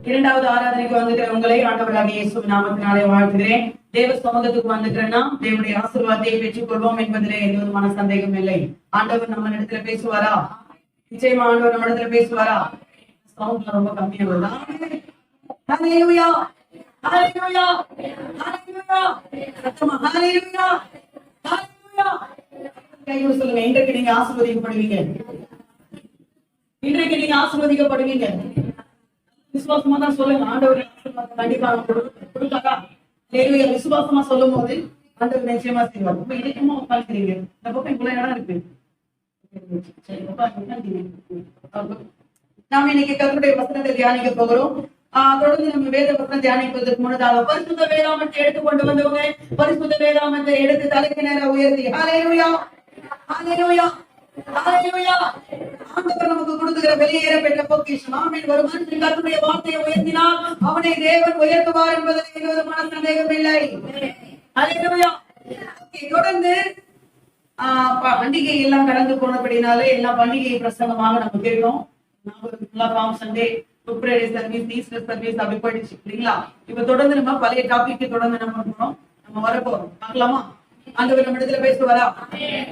இரண்டாவது ஆராதனைக்கு வந்துக்கிற உங்களை ஆண்டவராகிய இயேசுவின் நாமத்தினாலே வாழ்த்துகிறேன். தேவ சமூகத்துக்கு வந்துக்கிறேன்னா தேவனுடைய ஆசீர்வாதத்தை பெற்றுக் கொள்வோம் என்பதிலே எந்த விதமான சந்தேகம் இல்லை. ஆண்டவர் நம்ம இடத்துல பேசுவாரா? நிச்சயமா ஆண்டவர் நம்ம இடத்துல பேசுவாரா? சவுண்ட் ரொம்ப கம்மியா வருதா? ஹல்லேலூயா, ஹல்லேலூயா, ஹல்லேலூயா, சத்தமா ஹல்லேலூயா, ஹல்லேலூயா. கையோடு சொல்லுங்க, இன்றைக்கு நீங்க ஆசீர்வதிக்கப்படுவீங்க. இன்றைக்கு நீங்க ஆசீர்வதிக்கப்படுவீங்க. விசுவாசமா தான் சொல்லுங்க. ஆண்டவர் கண்டிப்பா கொடுத்தாக்கா விசுவாசமா சொல்லும் போது ஆண்டவர் நிச்சயமா செய்வார். ரொம்ப இலக்கமா உட்காந்துக்கிறீங்க. இந்த பக்கம் இவ்வளவு இடம் இருக்கு. நாம இன்னைக்கு கர்த்தருடைய வசனத்தை தியானிக்க போகிறோம். தொடர்ந்து நம்ம வேத வசனம் தியானிப்பதற்கு முன்னதாக பரிசுத்த வேதாமத்தை எடுத்துக்கொண்டு வந்தவங்க பரிசுத்த வேதாமத்தை எடுத்து தலைக்கு நேர உயர்த்தி ஹல்லேலூயா, ஹல்லேலூயா, ஹல்லேலூயா. ஆண்டவர் நமக்கு கொடுத்துகிற வெளியேற பெற்ற பொக்கிஷம். ஆமென். ஒரு மனுஷன் கர்த்தருடைய வார்த்தையை உயர்த்தினால் அவனை தேவன் உயர்த்துவார் என்பதில் எந்த விதமான சந்தேகம் இல்லை. ஹல்லேலூயா. தொடர்ந்து பண்டிகை எல்லாம் கடந்து போனபடினாலே எல்லாம் பண்டிகை பிரசங்கமாக நம்ம கேட்டோம். சண்டே, சர்வீஸ், ஈஸ்டர் சர்வீஸ் அப்படி போயிடுச்சு இல்லைங்களா? இப்ப தொடர்ந்து நம்ம பழைய டாபிக் தொடர்ந்து நம்ம வரப்போறோம். பார்க்கலாமா? ஆண்டவர் நம்ம இடத்துல பேசுவாரா?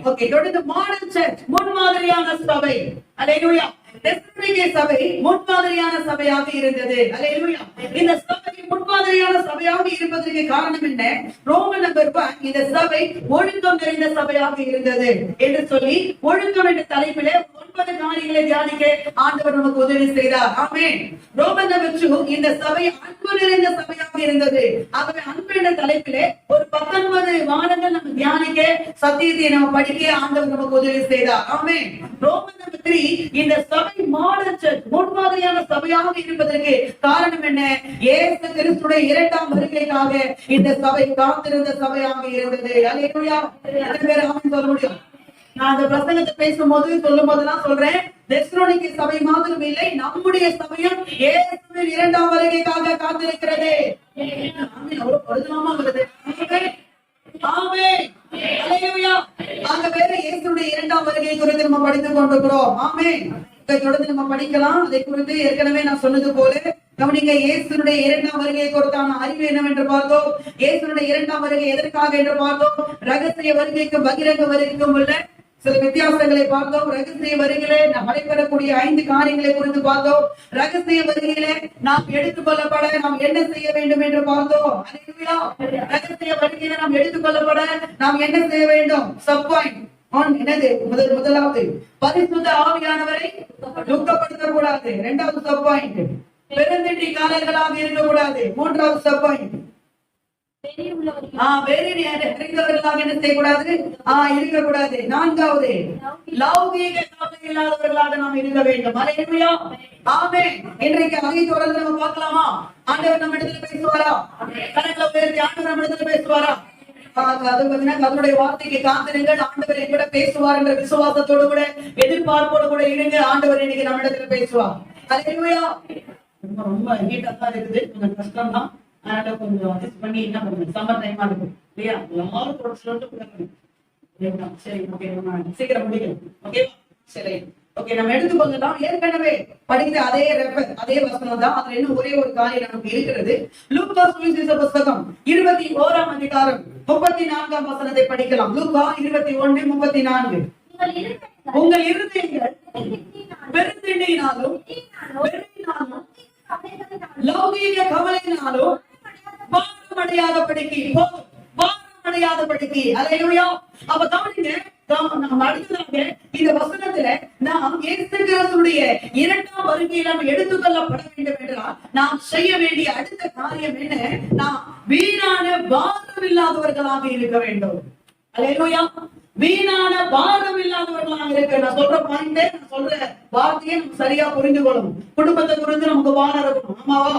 ஓகே. தொடர்ந்து மாடர்ன் சர்ச், முன்மாதிரியான சபை. ஹல்லேலூயா. தெசலோனிக்கே சபை முன்மாதிரியான சபையாக இருந்தது. ஹல்லேலூயா. இந்த சபை முன்மாதிரியான சபையாக இருப்பதற்கு காரணம் என்ன? ரோமன் நம்பர் 1 இந்த சபை ஒழுக்கம் நிறைந்த சபையாக இருந்தது என்று சொல்லி ஒழுக்கம் என்ற தலைப்பிலே 9 காரியங்களை தியானிக்க ஆண்டவர் நமக்கு உதவி செய்தார். ஆமென். ரோமன் நம்பர் 2 இந்த சபை அன்பு நிறைந்த சபையாக இருந்தது. ஆகவே அன்பு என்ற தலைப்பிலே ஒரு 19 வாரங்கள் நம்ம தியானிக்க சத்தியத்தை நம்ம படிக்க ஆண்டவர் நமக்கு உதவி செய்தார். ஆமென். ரோமன் நம்பர் 3 இந்த சபை மாடர்ன் சர்ச் முன்மாதிரியான சபையாக இருப்பதற்கு காரணம் என்ன? இயேசு கிறிஸ்துடைய இரண்டாம் வருகைக்காக இந்த சபை காத்திருந்த சபையாக இருந்தது. ஹல்லேலூயா. எத்தனை பேர் ஆமென் சொல்ல முடியும்? நான் அந்த பிரசங்கத்தை பேசும்போது சொல்லும் போதெல்லாம் சொல்றேன், தெசலோனிக்கே சபை மாத்திரம் இல்லை, நம்முடைய சபையும் இயேசுவின் இரண்டாம் வருகைக்காக காத்திருக்கிறது. ஆமென். ஒரு பொருத்தமா வருது. ஆமென். ஹல்லேலூயா. அங்க வேற இயேசுடைய இரண்டாம் வருகை குறித்து நம்ம படித்துக் கொண்டிருக்கிறோம். ஆமென். தொடர்ந்து நம்ம படிக்கலாம். அதை குறித்து ஏற்கனவே நான் சொன்னது போல கவனிங்க. இயேசுடைய இரண்டாம் வருகையை கொடுத்தான அறிவு என்னவென்று பார்த்தோம். இயேசுடைய இரண்டாம் வருகை எதற்காக என்று பார்த்தோம். ரகசிய வருகைக்கும் பகிரங்க வருகைக்கும் உள்ள சில வித்தியாசங்களை பார்த்தோம். ரகசிய வருகையிலே நாம் நடைபெறக்கூடிய 5 காரியங்களை குறித்து பார்த்தோம். ரகசிய வருகையிலே நாம் எடுத்துக்கொள்ளப்பட நாம் என்ன செய்ய வேண்டும் என்று பார்த்தோம். ரகசிய வருகையில நாம் எடுத்துக்கொள்ளப்பட நாம் என்ன செய்ய வேண்டும்? சப் பாயிண்ட் என்னது? முதலாவது பரிசுத்த ஆவியானவரை துக்கப்படுத்த கூடாது. இரண்டாவது சப் பாயிண்ட் பெருந்திண்டி காலங்களாக இருக்கக்கூடாது. மூன்றாவது சப் பாயிண்ட் அறிந்தவர்களாக என்ன செய்யக்கூடாது? இருக்கக்கூடாது. நான்காவது லௌகீக கவலை இல்லாதவர்களாக நாம் இருக்க வேண்டும். ஹல்லேலூயா. ஆமென். இன்றைக்கு அதை தொடர்ந்து நம்ம பார்க்கலாமா? ஆண்டவர் நம்ம இடத்துல பேசுவாரா? கரங்களை உயர்த்தி ஆண்டவர் நம்ம இடத்துல பேசுவாரா? அதனுடைய வார்த்தைக்கு காத்திருங்கள். ஆண்டவர் கூட பேசுவார் என்ற விசுவாசத்தோடு கூட எதிர்பார்ப்போடு கூட இருங்க. ஆண்டவர் இன்னைக்கு நம்ம இடத்துல பேசுவார். ஹல்லேலூயா. ரொம்ப ஹீட்டா தான் இருக்குது, கொஞ்சம் கஷ்டம் தான். அதனால கொஞ்சம் அட்ஜஸ்ட் பண்ணி என்ன பண்ணுங்க. சம்மர் டைமா இருக்கும் இல்லையா? எல்லாரும் சரி. ஓகே, நம்ம சீக்கிரம் முடிக்கணும். ஓகே, சரி. ஓகே, நம்ம எடுத்துக்கொள்ளலாம். ஏற்கனவே படிக்கிற அதே வசனம் தான். அதுல இன்னும் ஒரே ஒரு காரியம் நமக்கு இருக்கிறது. லூக்கா சுவிசேஷ புத்தகம் 21ஆம் அதிகாரம் 34ஆம் வசனத்தை படிக்கலாம். லூக்கா 21:34. உங்கள் இருதயங்கள் பெருந்திண்டியினாலும் லௌகீக கவலையினாலும் பாரமடையாதபடிக்கு. ஹல்லேலூயா. அப்ப கவனிங்க, நாம் அடுத்ததாக இந்த வசனத்துல நாம் இயேசு கிறிஸ்துவுடைய இரண்டாம் வருகையில் நாம் எடுத்துக்கொள்ளப்பட வேண்டும் என்றால் நாம் செய்ய வேண்டிய அடுத்த காரியம் என்ன? நாம் வீணான பாரம் இல்லாதவர்களாக இருக்க வேண்டும். ஹல்லேலூயா. வீணான பாரம் இல்லாதவர்களாக இருக்க. நான் சொல்ற பாயிண்ட், நான் சொல்ற வார்த்தையை நம்ம சரியா புரிந்து கொள்ளணும். குடும்பத்தை குறித்து நமக்கு பாரம் இருக்கணும். ஆமாவா?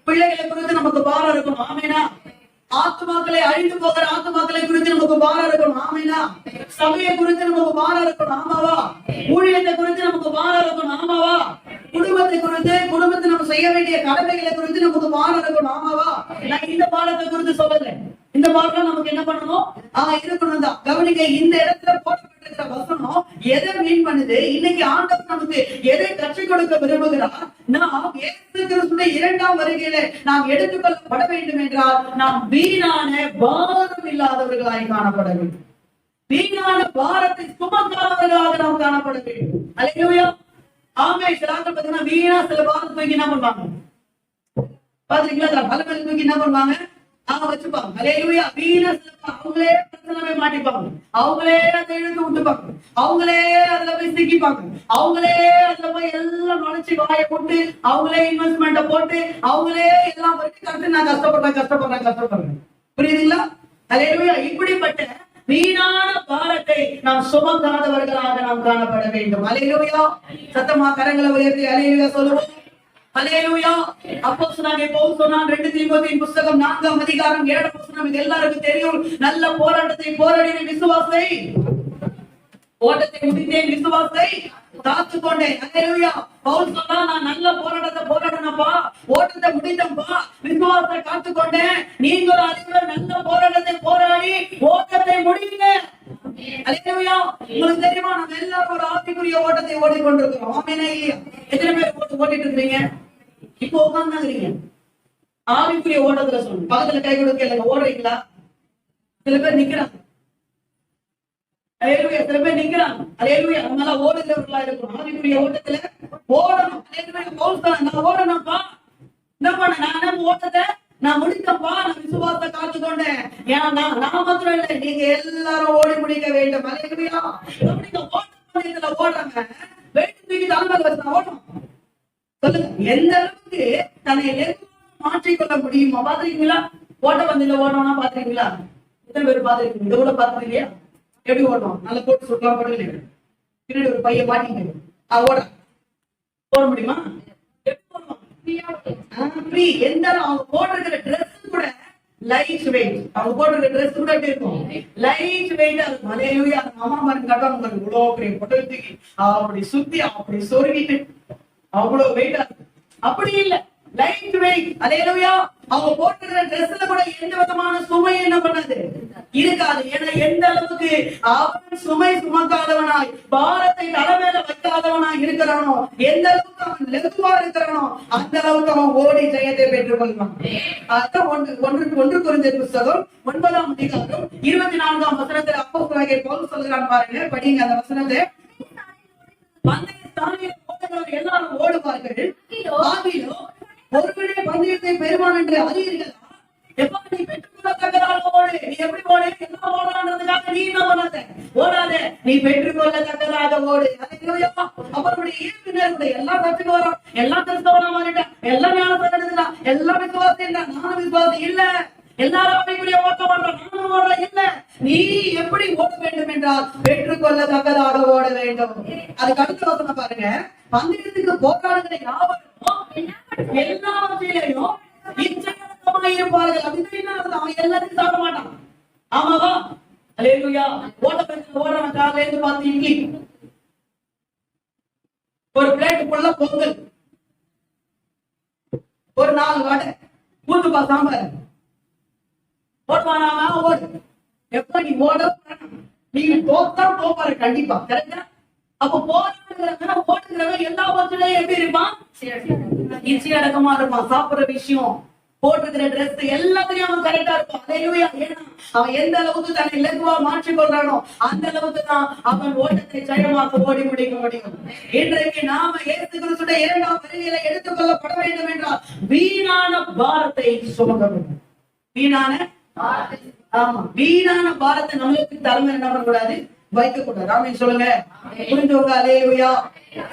பிள்ளைகளை குறித்து நமக்கு பாரம் இருக்கணும். ஆமேனா? ஆத்துமாக்களை அழிந்து போகிற ஆத்துமாக்களை குறித்து நமக்கு பாரம் இருக்கணும். ஆமேனா? சபையை குறித்து நமக்கு பாரம் இருக்கணும். ஆமாவா? ஊழியத்தை குறித்து நமக்கு பாரம் இருக்கணும். ஆமாவா? குடும்பத்தை குறித்து, குடும்பத்தை நம்ம செய்ய வேண்டிய கடமைகளை குறித்து நமக்கு பாரம் இருக்கணும். ஆமாவா? நான் இந்த பாடத்தை குறித்து சொல்லல. இந்த பாடம் நமக்கு என்ன பண்ணணும்? இருக்கணும் தான். கவனிங்க, இந்த இடத்துல போடப்பட்டிருக்கிற வசனம் எதை மீன் பண்ணுது? இன்னைக்கு ஆண்டவர் நமக்கு எதை கற்றுக் கொடுக்க விரும்புகிறார்? நாம் இயேசு கிறிஸ்துவின் இரண்டாம் வருகையிலே நாம் எடுத்துக்கொள்ளப்பட வேண்டும் என்றால் நாம் வீணான பாரம் இல்லாதவர்களாய் காணப்பட வேண்டும். வீணான பாரத்தை சுமக்காதவர்களாக நாம் காணப்பட வேண்டும். அல்லேலூயா. ஆமே. சில ஆட்கள் பார்த்தீங்கன்னா வீணா சில பாரத்தை தூக்கி என்ன பண்ணுவாங்க பாத்தீங்களா? பலமேல தூக்கி என்ன பண்ணுவாங்க வச்சுப்பாங்க. அல்லேலூயா. வீணா சில அவங்களே பிரச்சனை மாட்டிப்பாங்க, அவங்களே அதை இழுத்து விட்டுப்பாங்க, அவங்களே அதுல போய் சிக்கிப்பாங்க, அவங்களே அதுல போய் எல்லாம் நுழைச்சி வாயை போட்டு அவங்களே இன்வெஸ்ட்மெண்ட்டை போட்டு அவங்களே எல்லாம் வரைக்கும் கருத்து நான் கஷ்டப்படுறேன். புரியுதுங்களா? அல்லேலூயா. இப்படிப்பட்ட வீணான பாரத்தை நாம் சுமக்காதவர்களாக நாம் காணப்பட வேண்டும். அல்லேலூயா. சத்தமா கரங்களை உயர்த்தி அல்லேலூயா சொல்லுவோம். அல்லேலூயா. அப்போஸ்தலனாகிய பவுல் சொன்னான் 2 தீமோத்தேயுவின் புத்தகம் 4ஆம் அதிகாரம் 7ஆம் வசனம். இது எல்லாருக்கும் தெரியும். நல்ல போராட்டத்தை போராடின விசுவாசத்தை ஓட்டத்தை முடித்தேன், விசுவாசத்தை காத்துக்கொண்டேன். அல்லேலூயா. பவுல் சொன்னா நான் நல்ல போராட்டத்தை போராடினப்பா, ஓட்டத்தை முடித்தேன்ப்பா, விசுவாசத்தை காத்துக்கொண்டேன். நீங்களும் அதே நல்ல போராட்டத்தை போராடி ஓட்டத்தை முடிங்க. அல்லேலூயா. உங்களுக்கு தெரியுமா நம்ம எல்லாரும் ஒரு ஆவிக்குரிய ஓட்டத்தை ஓடிக்கொண்டிருக்கிறோம். ஆமென். எத்தனை பேர் ஓட்டிட்டு இருக்கீங்க? இப்போ உட்கார்ந்துக்கிறீங்க. ஆவிக்குரிய ஓட்டத்துல சொல்லுங்க. பக்கத்துல கை கொடுக்க இல்லைங்க. ஓடுறீங்களா? சில பேர் நிக்கிறாங்க. அல்லேலூயா. சில பேர் நிக்கிறாங்க. அல்லேலூயா. நம்மள ஓடுகிறவர்களா இருக்கணும். ஆவிக்குரிய ஓட்டத்துல ஓடணும். அல்லேலூயா. பவுல் சொன்னா நான் ஓடணும்ப்பா, என்ன பண்ண நான் ஓட்டத்தை நான் முடித்தப்பா, நான் விசுவாசத்தை காத்துக்கொண்டேன். ஏன்னா நான் மாத்திரம் இல்லை, நீங்க எல்லாரும் ஓடி முடிக்க வேண்டும். அல்லேலூயா. நீங்க ஓட்டத்துல ஓடுறாங்க, வெயிட் தூக்கி தலைமையில வச்சு ஓடணும். சொல்லுங்க, எந்த அளவுக்கு தன்னை மாற்றிக்கொள்ள முடியுமா? பாத்துருக்கீங்களா? ஓட்டப்பந்தயத்துல ஓடணும்னா பாத்துருக்கீங்களா? எத்தனை பேர் பாத்துருக்கீங்க? இதை கூட பாத்துருக்கீங்களா? எப்படி ஓடணும்? நல்லா போட்டு சுற்றலாம் போட்டு பின்னாடி ஒரு பையன் மாட்டிங்க ஓட முடியுமா? எப்படி ஓடுவாங்க? எந்த அவங்க போட்டிருக்கிற ட்ரெஸ் கூட லைட் வெயிட். அவங்க போட்டிருக்கிற ட்ரெஸ் கூட எப்படி இருக்கும்? Light weight. அது மலையிலேயே அந்த அம்மா மருந்து கட்டுவாங்க. இவ்வளவு பெரிய பொட்டல் தூக்கி அப்படி சுத்தி அப்படி சொருவிட்டு அவ்வளவு வெயிட்டா இருக்கு. அப்படி இல்ல, லைட் வெயிட். அல்லேலூயா. அவங்க போட்டுக்கிற ட்ரெஸ்ல கூட எந்த விதமான சுமை என்ன பண்ணாது இருக்காது. ஏன்னா எந்த அளவுக்கு அவன் சுமை சுமக்காதவனாய் பாரத்தை தலைமையில வைக்காதவனாய் இருக்கிறானோ, எந்த அளவுக்கு அவன் லெகுவா இருக்கிறானோ அந்த அளவுக்கு அவன் ஓடி ஜெயத்தை பெற்றுக் கொள்வான். அதான் ஒன்று கொரிந்தியர் புத்தகம் 9ஆம் அதிகாரம் 24ஆம் வசனத்தில் அப்போஸ்தலனாகிய பவுல் சொல்கிறான் பாருங்க. படிங்க அந்த வசனத்தை. எல்லாரும் ஓடுவார்கள், ஒருவனே பந்தயத்தை பெறுவான் என்று அறியீர்களா? எப்ப நீ பெற்றுக்கொள்ளத்தக்கதாக ஓடு. நீ எப்படி ஓடு? எல்லாம் ஓடலான்றதுக்காக நீ என்ன பண்ணாத, ஓடாத. நீ பெற்றுக்கொள்ளத்தக்கதாக ஓடு. அப்புறம் ஈர்ப்பினருடைய எல்லாம் கற்றுக்கு வரோம், எல்லாம் கிறிஸ்தவனா மாறிட்டான், எல்லாம் ஞானத்தை எடுத்துட்டான், எல்லாம் விசுவாசம், நானும் விசுவாசம் இல்ல. எல்லாரும் ஓட்டம் பண்றோம், நானும் ஓடுறேன் இல்ல. நீ எப்படி ஓட வேண்டும் என்றால் பெற்றுக்கொள்ளத்தக்கதாக ஓட வேண்டும். அதுக்கு அடுத்த வசனம் பாருங்க. பந்தயத்துக்கு போராடுகிற யாவரும் எல்லாவற்றிலையும் இச்சையடக்கமாய் இருப்பார்கள். அப்படின்னா அவன் எல்லாத்தையும் சாப்பிட மாட்டான். ஆமாவா? அல்லேலூயா. ஓட்டப்பந்தயத்துல ஓடுறவன் காலையில இருந்து பார்த்து இட்லி, ஒரு பிளேட் ஃபுல்லா பொங்கல், ஒரு 4 வடை, ஊத்துப்பா சாம்பார் ஓடுவானா? ஓடு. எப்ப நீ ஓட நீ தோத்தா போப்பாரு கண்டிப்பா. கரெக்டா? அப்ப போராடுகிறவன் ஓடுகிறவன் எல்லா பட்சத்திலையும் எப்படி இருப்பான்? இச்சை அடக்கமா இருப்பான். சாப்பிடுற விஷயம், போட்டுக்கிற ட்ரெஸ் எல்லாத்துலயும் அவன் கரெக்டா இருப்பான். அல்லேலூயா. ஏன்னா அவன் எந்த அளவுக்கு தன்னை இலகுவா மாற்றிக் கொள்றானோ அந்த அளவுக்கு தான் அவன் ஓட்டத்தை ஜெயமாக ஓடி முடிக்க முடியும். இன்றைக்கு நாம இயேசு கிறிஸ்துவின் இரண்டாம் வருகையில எடுத்துக் கொள்ளப்பட வேண்டும் என்றால் வீணான பாரத்தை சுமக்க வேண்டும். வீணான பாரத்தை நம்மளுக்கு தலைமை என்ன பண்ணக்கூடாது, வைக்க கூடாது. ஆமென் சொல்லுங்க. புரிஞ்சவங்க அல்லேலூயா.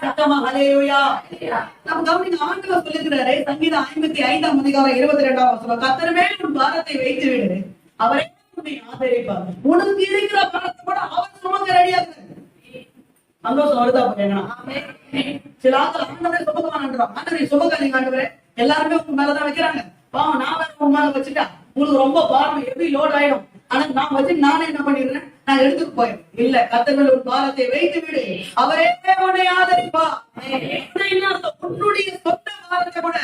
சத்தமா அல்லேலூயா. நம்ம கவனிங்க, ஆண்டவர் சொல்லுகிறாரே சங்கீதம் 55ஆம் அதிகாரம் 22ஆம் வசனம். கர்த்தர் மேல் உன் பாரத்தை வைத்து விடு, அவரே உன்னை ஆதரிப்பார். உனக்கு இருக்கிற பாரத்தை கூட அவர் சுமக்க ரெடியா இருக்காரு. சந்தோஷம் வருதா பாருங்க. சில ஆட்கள் ஆண்டவரே சுமக்கமான்றான். ஆண்டவரே சுமக்காதீங்க ஆண்டவரே, எல்லாருமே உங்க மேலதான் வைக்கிறாங்க. பாவம் நான் வேற உங்க மேல வச்சுட்டா உங்களுக்கு ரொம்ப பாரம் ஹெவி லோட் ஆயிடும். ஆனா நான் வச்சு நானே என்ன பண்ணிடுறேன், நான் எடுத்துட்டு போயிடும். இல்ல, கர்த்தர் மேல் உன் பாரத்தை வைத்து விடு, அவரே உன்னை ஆதரிப்பா. உன்னுடைய சொந்த பாரத்தை கூட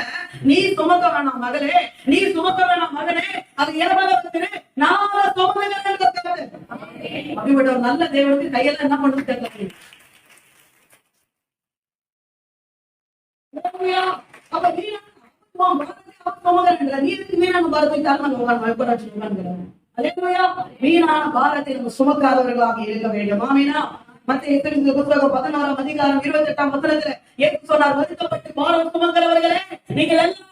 நீ சுமக்க வேணாம் மகளே, நீ சுமக்க வேணாம் மகனே. அது எவ்வளவு நான் சுமக்கிறேன். அப்படிப்பட்ட ஒரு நல்ல தேவனுக்கு கையெல்லாம் என்ன பண்ணுறது தெரியல. அப்ப வீணான பாரத்தை நம்ம சுமக்காதவர்களாக இருக்க வேண்டும். ஆமீனா. மத்திய புத்தகம் 16ஆம் அதிகாரம் 28ஆம் வசனத்துல ஏற்று சொன்னார், வருத்தப்பட்டு பாரம் சுமக்கிறவர்களே நீங்கள் எல்லாரும்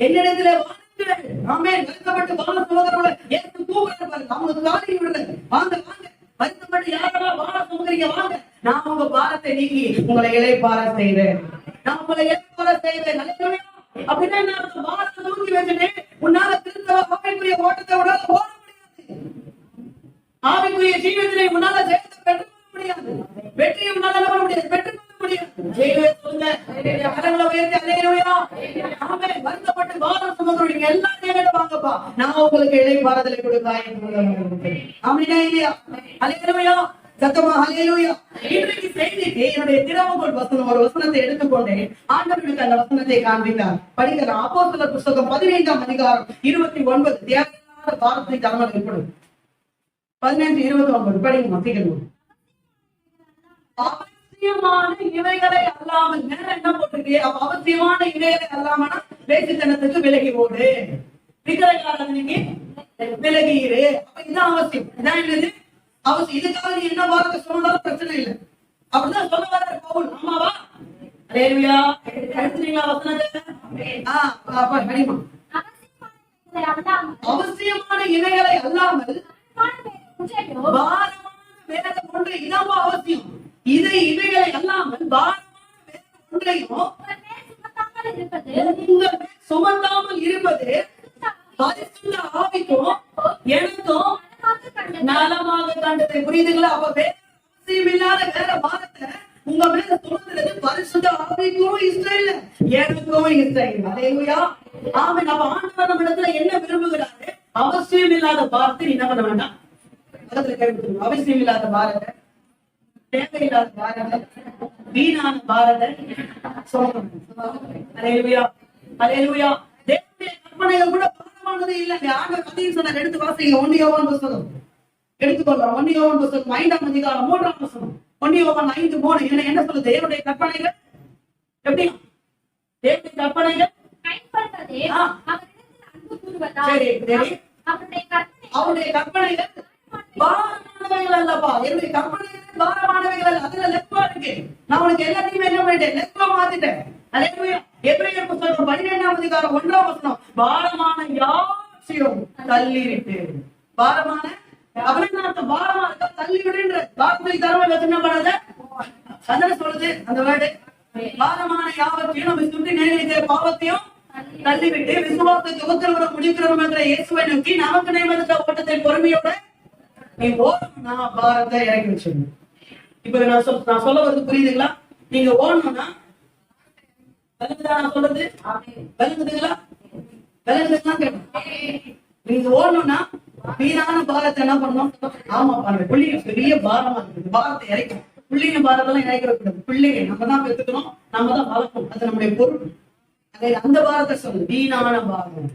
என்னிடத்திலே வாருங்கள். ஆமென். வருத்தப்பட்டு பாரம் சுமக்கிறவர்களே ஏற்று தூங்குறாரு, அவங்களுக்கு காரியம் விடுங்க, வாங்க வாங்க. வருத்தப்பட்டு யாரெல்லாம் பாரம் சுமக்கிறீங்க வாங்க, நான் உங்க பாரத்தை நீக்கி உங்களை இளைப்பாற செய்வேன், நான் உங்களை இளைப்பாற செய்வேன். அப்படின்னா நான் பாரத்தை தூக்கி வச்சுட்டு உன்னால திருத்தவ ஆவிக்குரிய ஓட்டத்தை உன்னால ஓட முடியாது, ஆவிக்குரிய ஜீவத்திலே உன்னால ஜெயத்தை பெற்றுக்கொள்ள முடியாது, வெற்றியை உன்னால வர முடியாது, பெற்றுக்கொள்ள முடியாது. சொல்லுங்க, கரங்களை உயர்த்தி அல்லேலூயா. ஆமென். வருத்தப்பட்டு பாரம் சுமக்கிறீங்க எல்லாம் என்கிட்ட வாங்கப்பா, நான் உங்களுக்கு இளைப்பாறுதலை கொடுக்க. ஆமென் இல்லையா? அல்லேலூயா. சத்தமா அல்லேலூயா. இன்றைக்கு செய்திக்கு என்னுடைய திறவுகோல் வசனம் ஒரு வசனத்தை எடுத்துக்கொண்டேன். ஆண்டவருக்கு அந்த வசனத்தை காண்பித்தார். படிக்கலாம். அப்போஸ்தலர் புத்தகம் 15ஆம் அதிகாரம் 29. தேவையான வார்த்தை தலைமை ஏற்படும். 15:29 படிங்க. சீக்கிரம். அவசியமான இவைகளை அல்லாமல், மேல என்ன போட்டிருக்கு? அவசியமான இவைகளை அல்லாமனா வேசித்தனத்துக்கு விலகி ஓடு, விக்கிரகாராதனைக்கு விலகிரு. அப்ப இதுதான் அவசியம். இதான் என்னது அவசியம். இதுக்காக நீ என்ன வார்த்தை சொன்னாலும் பிரச்சனை இல்லை. அப்படிதான் சொல்ல வர பவுல். ஆமாவா? அல்லேலூயா. எடுத்துறீங்களா வசனத்தை? படிமா. அவசியமான இவைகளை அல்லாமல் பாரமான வேதம் ஒன்று, இதான் அவசியம். இவைகளை அல்லாமல் பாரமான வேதம் ஒன்றையும் சுமத்தாமல் இருப்பது பரிசுத்த ஆவிக்கும் எனக்கும் நலமாக கண்டது. புரியுதுங்களா? அப்ப வேற அவசியம் இல்லாத வேற பாரத்தை உங்க மேல தோன்றது பரிசுத்த ஆவிக்கும் இஷ்டம் இல்ல, எனக்கும் இஷ்டம் இல்லை. அல்லேலூயா. ஆமென். நம்ம ஆண்டவர் நம்ம இடத்துல என்ன விரும்புகிறாரு? அவசியம் இல்லாத பாரத்தை என்ன பண்ண வேண்டாம். அவசியம் இல்லாத பாரத்தை, தேவையில்லாத பாரத்தை, வீணான பாரத்தை அல்லேலூயா. அல்லேலூயா. தேவனுடைய கற்பனைகள் கூட பாரமானது இல்லை. ஆண்டவர் கதையை சொன்னார். எடுத்து வாசிங்க. 1 யோவான் புத்தகம் எடுத்துக்கொள்ளலாம். 1 யோவான் புத்தகம் 5ஆம் அதிகாரம் 3ஆம் வசனம். 1 யோவான் 5:3 என்ன சொல்லுது? தேவனுடைய கற்பனைகள் எப்படி? தேவனுடைய கற்பனைகள் சரி சரி, அவருடைய கற்பனைகள் பாரமானவைகள் அல்லப்பா. என்னுடைய கற்பனைகள் பாரமானவைகள் அல்ல. அதுல லெப்பா இருக்கு. நான் உனக்கு எல்லாத்தையுமே என்ன பண்ணிட்டேன்? லெப்பா மாத்திட்டேன். அல்லேலூயா. எபிரேயர் புத்தகம் 12ஆம் அதிகாரம் 1ஆம் வசனம், பாரமான யாவையும் தள்ளிவிட்டு. பாரமான அப்படின்னா பாரமா இருக்க தள்ளி விடுன்ற வார்த்தை தரவை வச்சு என்ன பண்ணாத அதனை சொல்லுது அந்த வேர்டு. பாரமான யாவற்றையும் நம்ம சுற்றி நேரிடுகிற பாவத்தையும் தள்ளிவிட்டு விசுவாசத்தை உத்தரவுட முடிக்கிறோம் என்ற இயேசுவை நோக்கி நமக்கு நியமித்த ஓட்டத்தை பொறுமையோட நீ ஓடணும்னா பாரத்தை இறக்கி வச்சிடணும். இப்ப நான் சொல்ல வருது புரியுதுங்களா? நீங்க ஓடணும்னா நான் சொல்றது விளங்குதுங்களா? விளங்குதுங்களா கேட்டேன். நீங்க ஓடணும்னா வீணான பாரத்தை என்ன பண்ணணும்? ஆமா பாருங்க, பிள்ளைங்க பெரிய பாரமா இருக்குது, பாரத்தை இறைக்கும். பிள்ளைங்க பாரத்தெல்லாம் இறைக்கக்கூடாது. பிள்ளைங்க நம்ம தான் பெற்றுக்கணும், நம்ம தான் வளர்க்கணும், அது நம்முடைய பொறுப்பு. அந்த பாரத்தை சொல்லு. வீணான பாரம்,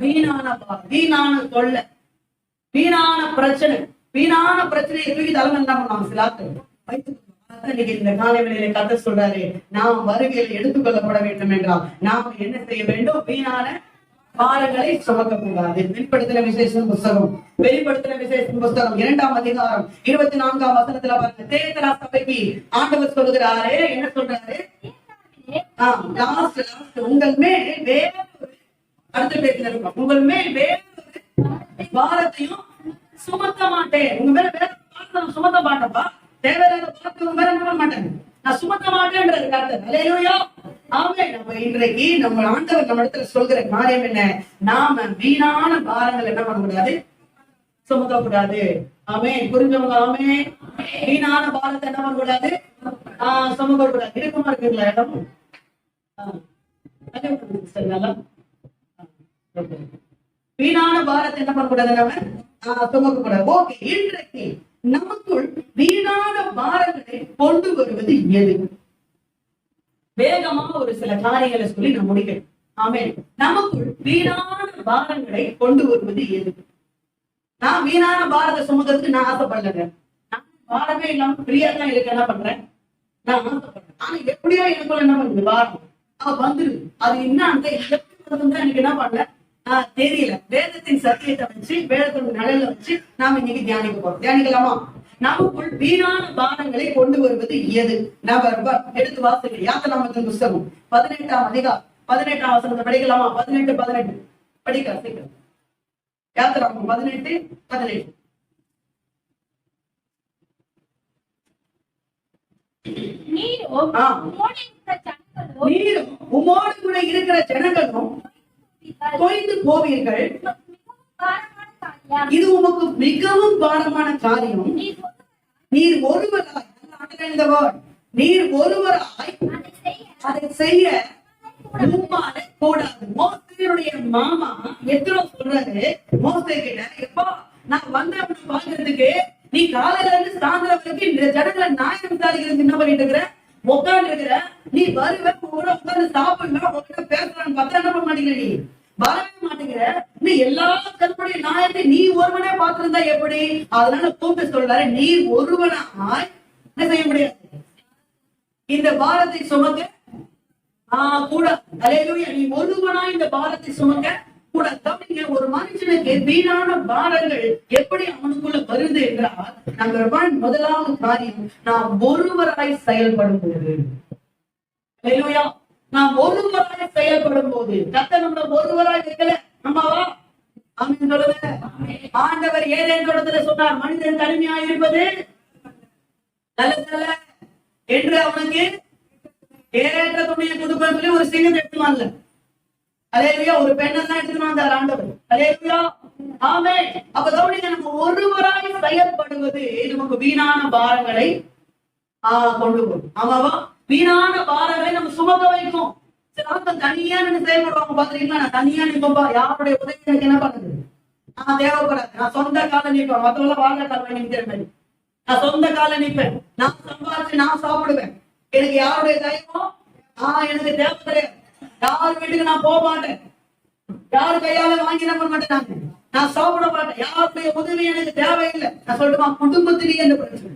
வீணான பாரம், வீணான தொல்லை, வீணான பிரச்சனை, வீணான பிரச்சனையை தூக்கி தலைமை என்ன பண்ணுவாங்க சிலாக்கள் வைத்து. இந்த காலை வேளையில கத்த சொல்றாரு, நாம் வருகையில் எடுத்துக்கொள்ளப்பட வேண்டும் என்றால் நாம் என்ன செய்ய வேண்டும்? வீணான பாரங்களை சுமக்கக்கூடாது. வெளிப்படுத்தின விசேஷம் புஸ்தகம் 2ஆம் அதிகாரம் 24ஆம் வசனத்துல பாருங்க. தேவதா சபைக்கு ஆண்டவர் சொல்லுகிறாரு, என்ன சொல்றாரு? உங்கள் மேல் வேறொரு அடுத்த பேச்சுல இருக்கும், உங்கள் மேல் வேறொரு பாரத்தையும் சுமத்த மாட்டேன். உங்க மேல வேற பாரத்தை சுமத்த மாட்டேன்ப்பா. தேவையில்லாத பாரத்தை உங்க மேல என்ன மாட்டேன், நான் சுமத்த மாட்டேன்றது கருத்து. அல்லேலூயா. ஆமென். நம்ம இன்றைக்கு நம்ம ஆண்டவர் நம்ம இடத்துல சொல்கிற காரியம் என்ன? நாம வீணான பாரங்கள் என்ன பண்ணக்கூடாது? சுமத்தக்கூடாது. ஆமென். புரிஞ்சவங்க ஆமென். வீணான பாரத்தை என்ன பண்ணக்கூடாது? சுமக்கக்கூடாது. இருக்குமா இருக்குங்களா இடம்? வீணான பாரத்தை என்ன பண்ணக்கூடாது? நம்ம சுமக்கக்கூடாது. ஓகே. இன்றைக்கு நமக்குள் வீணான பாரங்களை கொண்டு வருவது எது? வேகமா ஒரு சில காரியங்களை சொல்லி நான் முடிக்கிறேன். ஆமென். நமக்குள் வீணான பாரங்களை கொண்டு வருவது எது? நான் வீணான பாரத்தை சுமக்கிறதுக்கு நான் ஆசைப்படலைங்க. நான் பாரமே இல்லாம ஃப்ரீயா தான் இருக்க என்ன பண்றேன்? நான் ஆசைப்படுறேன். ஆனா எப்படியோ எனக்குள்ள என்ன பண்ணுது வாரம் வந்துருது. அது என்ன அந்த எப்படி வந்து எனக்கு என்ன பண்ணல தெரியல. வேதத்தின் சத்தியத்தை வச்சு வேதத்தோட நிலையில வச்சு நாம இன்னைக்கு தியானிக்க போறோம். தியானிக்கலாமா? நமக்குள் வீணான பாரங்களை கொண்டு வருவது எது? எடுத்து வாசிக்க யாத்திராகமத்தின் புஸ்தகம் 18ஆம் அதிகாரம் 18ஆம் வசனத்தை படிக்கலாமா? 18 படிக்க சீக்கிரம். யாத்திராகமம் 18 நீரும் உமோடு கூட இருக்கிற ஜனங்களும் தொய்ந்து போவீர்கள். இது உமக்கு மிகவும் பாரமான காரியம். நீர் ஒருவராய் நீர் ஒருவராய் அதை செய்ய கூடாது. மோசேயுடைய மாமா எத்தனை சொல்றாரு மோசே கிட்ட, எப்பா நான் வந்தவனை பாக்குறதுக்கு நீ காலையில இருந்து சாயந்தரம் வரைக்கும் இந்த ஜனங்களை நாயம் விசாரிக்கிறது என்ன பண்ணிட்டு இருக்கிற, உட்காந்து இருக்கிற, நீ வருவ உட்காந்து சாப்பிடலாம் உங்ககிட்ட பேசுறான்னு பார்த்தா என்ன பண்ண மாட்டேங்கிற, நீ வரவே மாட்டேங்கிற, நீ எல்லா தன்னுடைய நாயத்தை நீ ஒருவனே பார்த்திருந்தா எப்படி? அதனால கூப்பிட்டு சொல்றாரு, நீ ஒருவனாய் என்ன செய்ய முடியாது, இந்த பாரத்தை சுமக்க கூடாது. அல்லேலூயா. நீ ஒருவனாய் இந்த பாரத்தை சுமக்க கூடாது. ஒரு மனுஷனுக்கு வீணான பாரங்கள் எப்படி அவனுக்குள்ள வருது என்றால், நம்பர் 1 முதலாவது காரியம், நாம் ஒருவராய் செயல்படும் போது. அல்லேலூயா. நாம் ஒருவராய் செயல்படும் போது, கர்த்தர் நம்மள ஒருவராய் இருக்கல, நம்மவா ஆமென் சொல்லுங்க. ஆண்டவர் ஏதேன் தோட்டத்துல சொன்னார், மனிதன் தனிமையா இருப்பது நல்லதல்ல என்று அவனுக்கு ஏற்ற துணையை கொடுப்பேன்னு சொல்லி ஒரு சிங்கத்தை எடுத்துவான்ல. அல்லேலூயா. ஒரு பெண்ணை தான் எடுத்துட்டு வந்தார் ஆண்டவர். அல்லேலூயா. ஆமென். அப்ப கவனிங்க, நம்ம ஒருவராய் செயல்படுவது நமக்கு வீணான பாரங்களை கொண்டு போகும். ஆமாவா? வீணான பாரங்களை நம்ம சுமக்க வைக்கும். சில ஆட்கள் தனியா நின்று செயல்படுவாங்க பாத்துறீங்களா? நான் தனியா நிற்பா, யாருடைய உதவி எனக்கு என்ன பண்ணுது, நான் தேவைப்படாது, நான் சொந்த கால நிற்பேன், மத்தவங்க வாழ்ந்த காலம் நிற்கிற மாதிரி நான் சொந்த கால நிற்பேன், நான் சம்பாதிச்சு நான் சாப்பிடுவேன், எனக்கு யாருடைய தயவும் எனக்கு தேவை கிடையாது, யாரு வீட்டுக்கு நான் போக மாட்டேன், யாரு கையால வாங்கி நம்ப மாட்டேன், நான் சாப்பிட மாட்டேன், யாருடைய உதவி எனக்கு தேவையில்லை. நான் சொல்லட்டுமா, குடும்பத்திலேயே இந்த பிரச்சனை.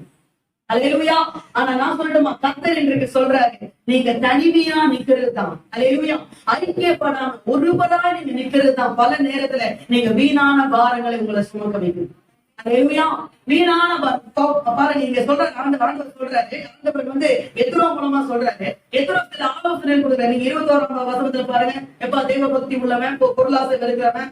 அல்லேலூயா. ஆனா நான் சொல்லட்டுமா, கர்த்தர் இன்றைக்கு சொல்றாரு, நீங்க தனிமையா நிக்கிறது தான், அல்லேலூயா, ஐக்கியப்படாம ஒருவரா நீங்க நிக்கிறது தான் பல நேரத்துல நீங்க வீணான பாரங்களை உங்களை சுமக்க வைக்கும். அல்லேலூயா. வீணான பாருங்க, நீங்க சொல்றாரு ஆண்டவர் சொல்றாரு, ஆண்டவர் வந்து எத்ரோ மூலமா சொல்றாரு, எத்ரோ சில ஆலோசனை கொடுக்குறாரு. நீங்க 21ஆம் வசனத்துல பாருங்க, எப்ப தெய்வ பக்தி உள்ளவன், பொருளாசை இருக்கிறவன்,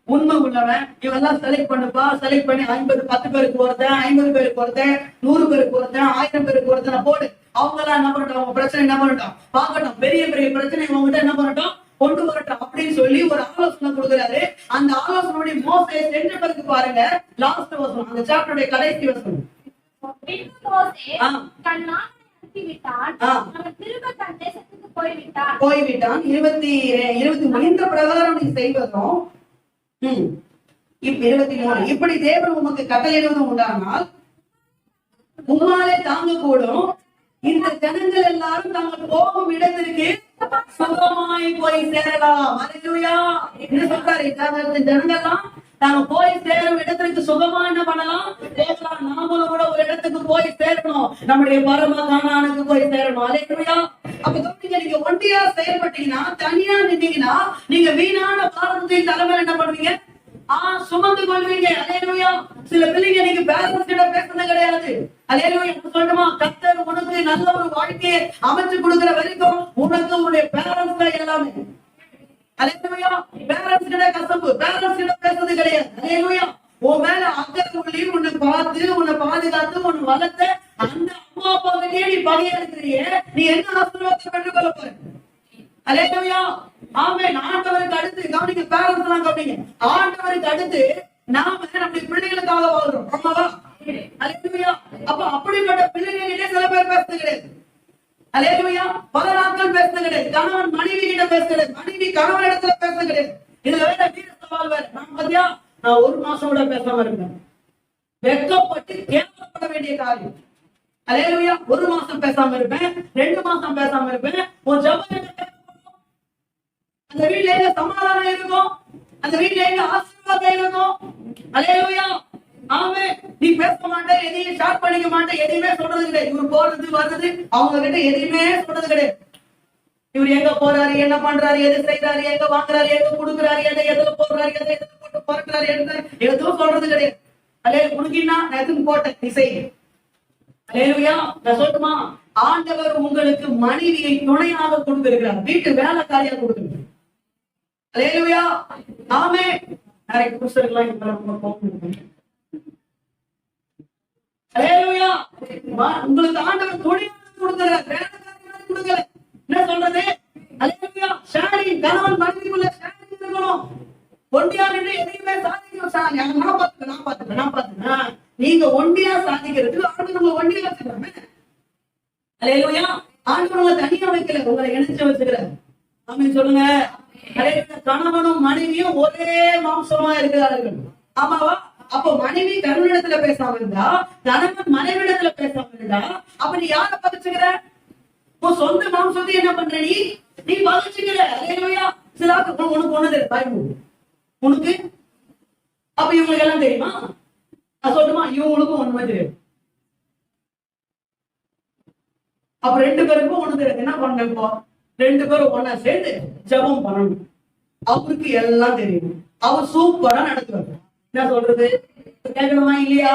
உண்மை உள்ளவன், இவெல்லாம் செலக்ட் பண்ணுப்பா, செலக்ட் பண்ணி 10 பேருக்கு ஒருத்தன், 50 பேருக்கு ஒருத்தன், 100 பேருக்கு ஒருத்தன், 1000 பேருக்கு ஒருத்தனை போடு. அவங்க எல்லாம் என்ன பண்ணட்டும், அவங்க பிரச்சனை என்ன பண்ணட்டும் பாக்கட்டும், பெரிய பெரிய பிரச்சனை இவங்ககிட்ட என்ன பண்ணட்டும் கொண்டு வரட்டும் அப்படின்னு சொல்லி ஒரு ஆலோசனை கொடுக்குறாரு. அந்த ஆலோசனையுடைய மோசே சென்ற பிறகு பாருங்க, லாஸ்ட் வசனம், அந்த சாப்டருடைய கடைசி வசனம், போய்விட்டான் 23 இந்த பிரகாரம் நீ செய்வதும் 23 இப்படி தேவன் உமக்கு கட்டளையிடுவதும் உண்டானால் உம்மாலே தாங்க கூடும். இந்த ஜனங்கள் எல்லாரும் தாங்கள் போகும் இடத்திற்கு சுகமாய் போய் சேரலாம். அல்லேலூயா. என்ன சொல்றாரு, ஜனங்கள்லாம் நாங்க போய் சேரும் இடத்திற்கு சுகமா என்ன பண்ணலாம், போகலாம். நாமளும் கூட ஒரு இடத்துக்கு போய் சேரணும், நம்முடைய பரம கானானுக்கு போய் சேரணும். அல்லேலூயா. அப்ப நீங்க ஒண்டியா செயல்பட்டீங்கன்னா, தனியா நின்னீங்கன்னா, நீங்க வீணான பாரத்தை தலைமையில என்ன பண்ணுவீங்க, சுமந்து கொள்வீங்க. அல்லேலூயா. சில பிள்ளைங்க நீங்க பேரண்ட்ஸ் கிட்ட பேசுறது கிடையாது. அல்லேலூயா. சொல்லணுமா, கர்த்தர் உனக்கு நல்ல ஒரு வாழ்க்கையை அமைச்சு கொடுக்கிற வரைக்கும் உனக்கு உன்னுடைய பேரண்ட்ஸ் தான் எல்லாமே. அல்லேலூயா. பேரண்ட்ஸ் கிட்ட கசப்பு, பேரண்ட்ஸ் கிட்ட பேசுறது கிடையாது. அல்லேலூயா. உன் மேல அக்கறை உள்ளி உன்னை பார்த்து உன்னை பாதுகாத்து உன்னை வளர்த்த அந்த அம்மா அப்பா கிட்டே நீ பகையா இருக்கிறீங்க, நீ என்ன ஆசீர்வாதத்தை பெற்றுக் கொள்ள போற? அல்லேலூயா. ஆமென். ஆண்டவருக்கு அடுத்து கவனிங்க, பேரண்ட்ஸ் எல்லாம் கவனிங்க, ஆண்டவருக்கு அடுத்து நாம நம்முடைய பிள்ளைகளுக்காக வாழ்றோம். ஆமாவா? அல்லேலூயா. அப்ப அப்படிப்பட்ட பிள்ளைகளிடையே சில பேர் பேசுறது கிடையாது. அல்லேலூயா. பல நாட்கள் பேசுறது கிடையாது. கணவன் மனைவி கிட்ட பேசுறது கிடையாது, மனைவி கணவன் இடத்துல பேசுறது கிடையாது. இதுல வேற வீர சவால் வேற. நான் பாத்தியா, நான் 1 மாசம் கூட பேசாம இருப்பேன், வெட்கப்பட்டு கேட்கப்பட வேண்டிய காரியம். அல்லேலூயா. 1 மாசம் பேசாம இருப்பேன், 2 மாசம் பேசாம இருப்பேன். உன் ஜபம் அந்த வீட்டுல எங்க சமாதானம் இருக்கும், அந்த வீட்டுல எங்க ஆசீர்வாதம் இருக்கும். அல்லேலூயா. ஆமே. நீ பேச மாட்டேன், எதையும் ஷேர் பண்ணிக்க மாட்டேன், எதையுமே சொல்றது கிடையாது. இவர் போறது வர்றது அவங்க கிட்ட எதையுமே சொல்றது கிடையாது. இவர் எங்க போறாரு, என்ன பண்றாரு, எது செய்யறாரு, எங்க வாங்குறாரு, எங்க கொடுக்குறாரு, எதுல போடுறாரு, எதுல போட்டு போறாரு, எதுவும் சொல்றது கிடையாது. அல்லே உனக்குன்னா நான் எதுவும் போட்டேன், நீ செய்ய. அல்லேலூயா. நான் சொல்லட்டுமா, ஆண்டவர் உங்களுக்கு மனைவியை துணையாக கொடுத்திருக்கிறார், வீட்டு வேலைக்காரியா கொடுத்திருக்கிறார். அல்லேலூயா. ஆமே. நிறைய புருஷர்கள்லாம் இப்ப ரொம்ப கோபம். அல்லேலூயா. உங்களுக்கு ஆண்டவர் துணையாக கொடுக்கிறார், வேலைக்காரியாக கொடுக்கல. என்ன சொல்றது? அல்லேலூயா. ஷேரிங், கணவன் மனைவிக்குள்ள ஷேரிங் இருக்கணும். ஒண்டியா நின்று எதையுமே சாதிக்கணும். நான் பாத்துக்கிறேன். நீங்க ஒண்டியா சாதிக்கிறதுக்கு ஆண்டவர் உங்களை ஒண்டியா வச்சுக்கிறாங்க. அல்லேலூயா. ஆண்டவர் உங்களை தனியா வைக்கல, உங்களை இணைச்சு வச்சுக்கிறார். ஆமென் சொல்லுங்க. கணவனும் மனைவியும் ஒரே மாம்சமா இருக்கிறார்கள். ஆமாவா? அப்ப மனைவி கணவனிடத்துல பேசாம இருந்தா, கணவன் மனைவிடத்துல பேசாம இருந்தா, அப்ப நீ யார பகிச்சுக்கிற? உன் சொந்த மாம்சத்தை என்ன பண்ற? நீ பகிச்சுக்கிற. அல்லேலூயா. சிலாக்கு உனக்கு ஒண்ணு தெரியும், பயமு உனக்கு. அப்ப இவங்களுக்கு எல்லாம் தெரியுமா? நான் சொல்லுமா, இவங்களுக்கும் ஒண்ணுமே தெரியும். அப்ப ரெண்டு பேருக்கும் ஒண்ணு தெரியாது. என்ன பண்ண? இப்போ ரெண்டு பேரும் ஒன்னா சேர்ந்து ஜெபம் பண்ணணும். அவருக்கு எல்லாம் தெரியும், அவர் சூப்பரா நடத்துவார். என்ன சொல்றது? கேட்கணுமா இல்லையா?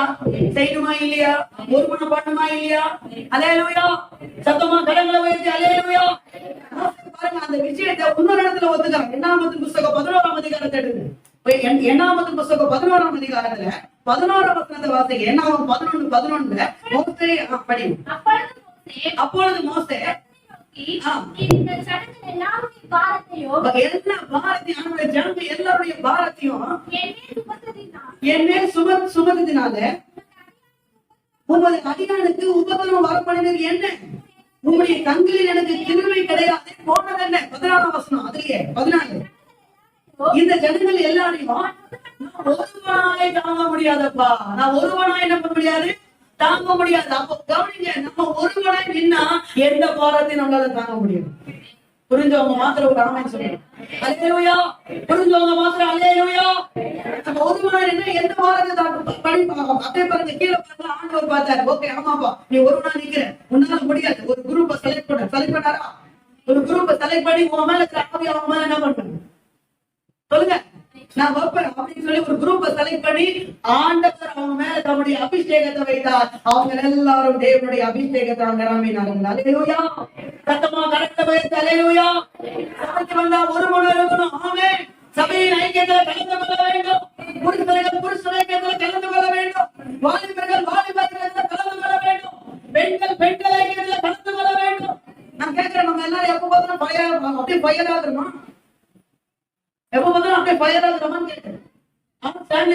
செய்யணுமா இல்லையா? ஒரு பண்ணுமா இல்லையா? அல்லேலூயா. சத்தமா கரங்களை வைத்து அல்லேலூயா. பாருங்க, அந்த விஷயத்தை இன்னொரு இடத்துல ஒத்துக்கிறாங்க. எண்ணாமத்தின் புஸ்தகம் 11ஆம் அதிகாரத்தை எடுங்க. எண்ணாமத்தின் புஸ்தகம் 11ஆம் அதிகாரத்துல 11ஆம் வசனத்தை வாசிங்க. எண்ணாமம் 11:11 படி. அப்பொழுது மோசே எல்லாருடைய பாரத்தையும் சுமந்ததினால உமது அடியானுக்கு உபத்திரவம் வரப்படுகிறது என்ன? உங்களுடைய கண்களில் எனக்கு கிருபை கிடையாது போனது என்ன? 16ஆம் வசனம். அதுலயே 14. இந்த ஜனங்கள் எல்லாரையும் ஒருவனாய் தாங்க முடியாதப்பா. நான் ஒருவனாய் என்ன பண்ண முடியாது, தாங்க முடியாது. அப்ப கவனிங்க, நம்ம ஒருவனாய் நின்னா எந்த பாரத்தையும் நம்மளால தாங்க முடியும். புரிஞ்சவங்க மாத்திரம் ஒரு ஆமென் சொல்லுங்க. அல்லேலூயா. புரிஞ்சவங்க மாத்திரம் அல்லேலூயா. நம்ம ஒருவனாய் நின்னா எந்த பாரத்தை தாங்க படிப்பாங்க. அப்படியே பாருங்க, கீழே பாருங்க, ஆண்டவர் பார்த்தாரு. ஓகே, ஆமாப்பா, நீ ஒருவனா நிக்கிற, உன்னால முடியாது. ஒரு குரூப்பை செலக்ட் பண்ணாரா? ஒரு குரூப்பை செலக்ட் பண்ணி உங்க மேல ஆவி அவங்க மேல என்ன பண்றாங்க சொல்லுங்க, நான் வைப்பேன் அப்படின்னு சொல்லி ஒரு குரூப்பை செலக்ட் பண்ணி ஆண்டவர் அவங்க மேல தன்னுடைய அபிஷேகத்தை வைத்தார். அவங்க எல்லாரும் தேவனுடைய அபிஷேகத்தை அவங்க நிரம்பினார்கள். அல்லேலூயா. சத்தமா கரெக்டா வைத்து அல்லேலூயா. சபைக்கு வந்தா ஒரு மணி இருக்கணும். ஆமென். சபையின் ஐக்கியத்துல கலந்து கொள்ள வேண்டும். புருஷர்கள் ஐக்கியத்துல கலந்து கொள்ள வேண்டும். வாலிபர்கள் கலந்து கொள்ள வேண்டும். பெண்கள் ஐக்கியத்துல கலந்து கொள்ள வேண்டும். நான் கேட்கிறேன், நம்ம எல்லாரும் எப்ப பார்த்தாலும் அப்படியே பையனா இருக்கணும், எப்ப பார்த்தாலும் அப்படியே பையனா இருக்கணும்னு கேட்கிறேன்.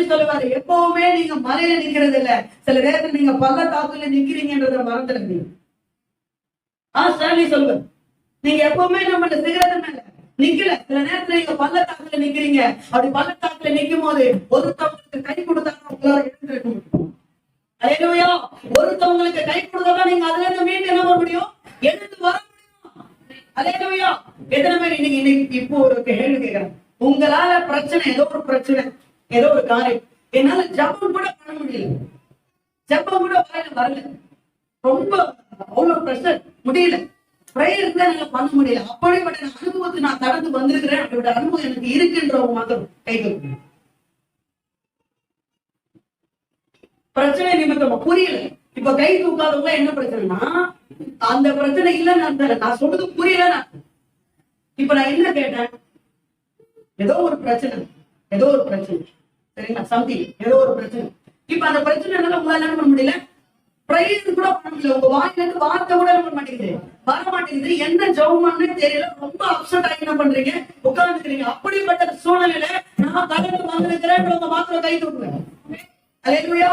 சொல்லுவாரு, எப்பவுமே நீங்க மலையில நிக்கிறது இல்ல, சில நேரத்துல நீங்க பள்ளத்தாக்குல நிக்கிறீங்கன்றத மறந்துடுங்க. சொல்லுவாரு, நீங்க எப்பவுமே நம்ம சிகரத்து மேல நிக்கல, சில நேரத்துல நீங்க பள்ளத்தாக்குல நிக்கிறீங்க. அப்படி பள்ளத்தாக்குல நிக்கும் போது ஒருத்தவங்களுக்கு கை கொடுத்தாங்க உங்களால எழுந்திருக்க முடியும். அல்லேலூயா. ஒருத்தவங்களுக்கு கை கொடுத்தாதான் நீங்க அதுல இருந்து மீண்டும் என்ன பண்ண முடியும், எழுந்து வர முடியும். அல்லேலூயா. எத்தனை பேர் இன்னைக்கு இப்போ ஒரு கேள்வி கேட்கிறேன், உங்களால பிரச்சனை, ஏதோ ஒரு பிரச்சனை, ஏதோ ஒரு காரியம், என்னால ஜபம் கூட பண்ண முடியல, ஜபம் கூட வரல, ரொம்ப அவ்வளவு பிரஷர், முடியல, பிரேயர் கூட என்னால பண்ண முடியல, அப்படிப்பட்ட அனுபவத்தை நான் கடந்து வந்திருக்கிறேன், அப்படிப்பட்ட அனுபவம் எனக்கு இருக்குன்றவங்க மாத்திரம் கை கொடுக்கணும். பிரச்சனை நிமித்தமா புரியல. இப்ப கை தூக்காதவங்க என்ன பிரச்சனைனா, அந்த பிரச்சனை இல்லைன்னு நான் சொல்றது புரியல. இப்ப நான் என்ன கேட்டேன், ஏதோ ஒரு பிரச்சனை, சரிங்களா, சம்திங், ஏதோ ஒரு பிரச்சனை. இப்ப அந்த பிரச்சனை உங்களால என்ன பண்ண முடியல, பிரைஸ் கூட பண்ண முடியல, உங்க வாயில இருந்து வார்த்தை கூட என்ன மாட்டேங்குது, வர மாட்டேங்குது, என்ன ஜெபம்னு தெரியல, ரொம்ப அப்செட் ஆகி என்ன பண்றீங்க, உட்கார்ந்துக்கிறீங்க. அப்படிப்பட்ட சூழ்நிலையில நான் கடந்து வந்திருக்கிறேன், உங்க மாத்திரம் கை தூக்குவேன். அல்லேலூயா.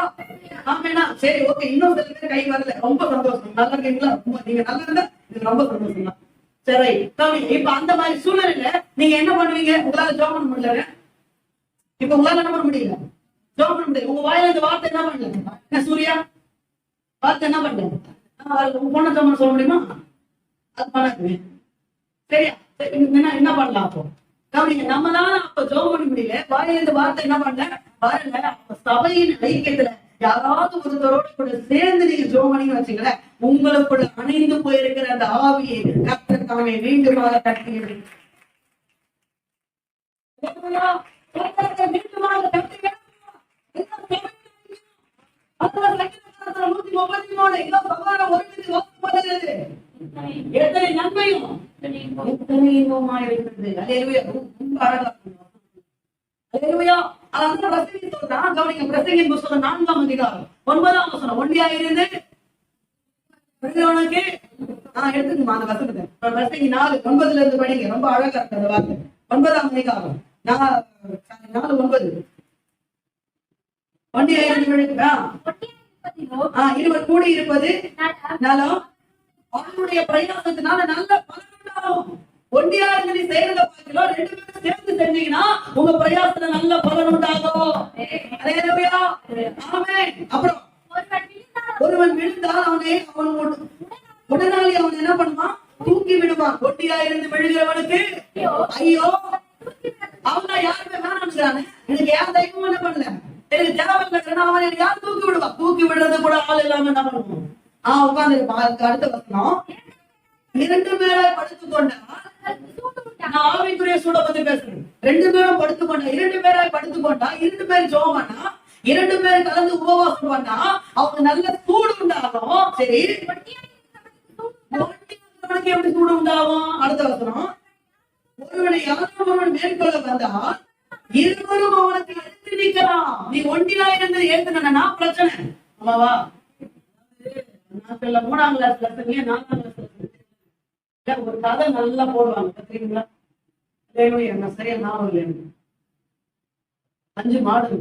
ஆமென். சரி, ஓகே. இன்னும் சில பேர் கை வரல, ரொம்ப சந்தோஷம். நல்லா இருக்கீங்களா? ரொம்ப நீங்க நல்லா இருந்தா இது ரொம்ப சந்தோஷம் தான். சரி, இப்ப அந்த மாதிரி சூழ்நிலையில நீங்க என்ன பண்ணுவீங்க, உங்களால ஜெபம் பண்ண முடியல, இப்ப உங்களால என்ன பண்ண முடியல, ஜெபம் பண்ண முடியல, உங்க வாயில இந்த வார்த்தை என்ன பண்ணல, சூர்யா வார்த்தை என்ன பண்ணல, உங்க பொண்ணை ஜெபம் சொல்ல முடியுமா, அது பண்ணாது. சரியா, என்ன பண்ணலாம் அப்போ கவனிங்க, நம்மளால அப்ப ஜெபம் பண்ண முடியல, வாயில இந்த வார்த்தை என்ன பண்ணல பாருங்க, சபையின் ஐக்கியத்துல யாராவது ஒருத்தரோட கூட சேர்ந்து நீங்க ஜெபம் பண்ணீங்கன்னு வச்சுங்களேன், உங்களுக்குள்ள அணைந்து போயிருக்கிற அந்த ஆவியை கர்த்தர் தாமே மீண்டுமாக கட்டி எத்தனை நன்மையும் எத்தனை இன்பமா இருக்கிறது. அல்லேலூயா. ரொம்ப அழகா அல்லேலூயா. அதான் பிரசங்கி சொல்றான். கவனிங்க, பிரசங்கின் புஸ்தகம் 4ஆம் அதிகாரம் 9ஆம் வசனம். ஒண்டியாயிருந்து விழுந்தவனுக்கு எடுத்துக்குமா அந்த வசனத்தை. பிரசங்கி 4:9 இருந்து படிங்க. ரொம்ப அழகா இருக்கு அந்த வார்த்தை. 9ஆம் அதிகாரம் 4:9. ஒண்டியாயிருந்து விழுந்தா இருவர் கூடி இருப்பது நலம், அவனுடைய பிரயாசத்தினால நல்ல பலன் உண்டாகும். ஒண்டியா இருந்து செய்யறத பார்க்கலாம், 2 பேரும் சேர்ந்து செஞ்சீங்கன்னா உங்க பிரயாசத்துல நல்ல பலன் உண்டாகும். அல்லேலூயா. ஆமென். அப்புறம் ஒருவன் விழுந்தால் அவன் உடனே அவன் என்ன பண்ணுவான்? தூக்கி விடுவான். ஒண்டியா இருந்து விழுகிறவனுக்கு ஐயோ, அவன் யாருமே வேணாம்ங்கிறானே, எனக்கு யார் தைரியமும் என்ன பண்ணல, எனக்கு தேவையில்லை, அவன் எனக்கு யார் தூக்கி விடுவான்? தூக்கி விடுறது கூட ஆள் இல்லாம என்ன பண்ணுவோம்? உட்கார்ந்து அடுத்த வசனம், 2 பேரை படுத்துக்கொண்டா, நான் ஆவிக்குரிய சூட பத்தி பேசுறேன். 2 பேரும் படுத்துக்கொண்டா, 2 பேராய் படுத்துக்கொண்டா, 2 பேர் ஜெபம் பண்ணா, 2 பேர் கலந்து உபவாசம் பண்ணா அவங்க நல்ல சூடு உண்டாகும். சரி, எப்படி சூடு உண்டாகும்? அடுத்த வசனம், ஒருவனை யாரும் ஒருவன் மேற்கொள்ள வந்தால் இருவரும் அவனுக்கு எடுத்து நிற்கலாம். நீ ஒண்டியா இருந்து ஏத்துனா பிரச்சனை. ஆமாவா? நாட்கள்ல 3ஆம் கிளாஸ் லெசன்லயே 4ஆம் கிளாஸ் ஒரு கதை நல்லா போடுவாங்க பாத்தீங்களா? என்ன சரியா ஞாபகம் இல்லை. 5 மாடு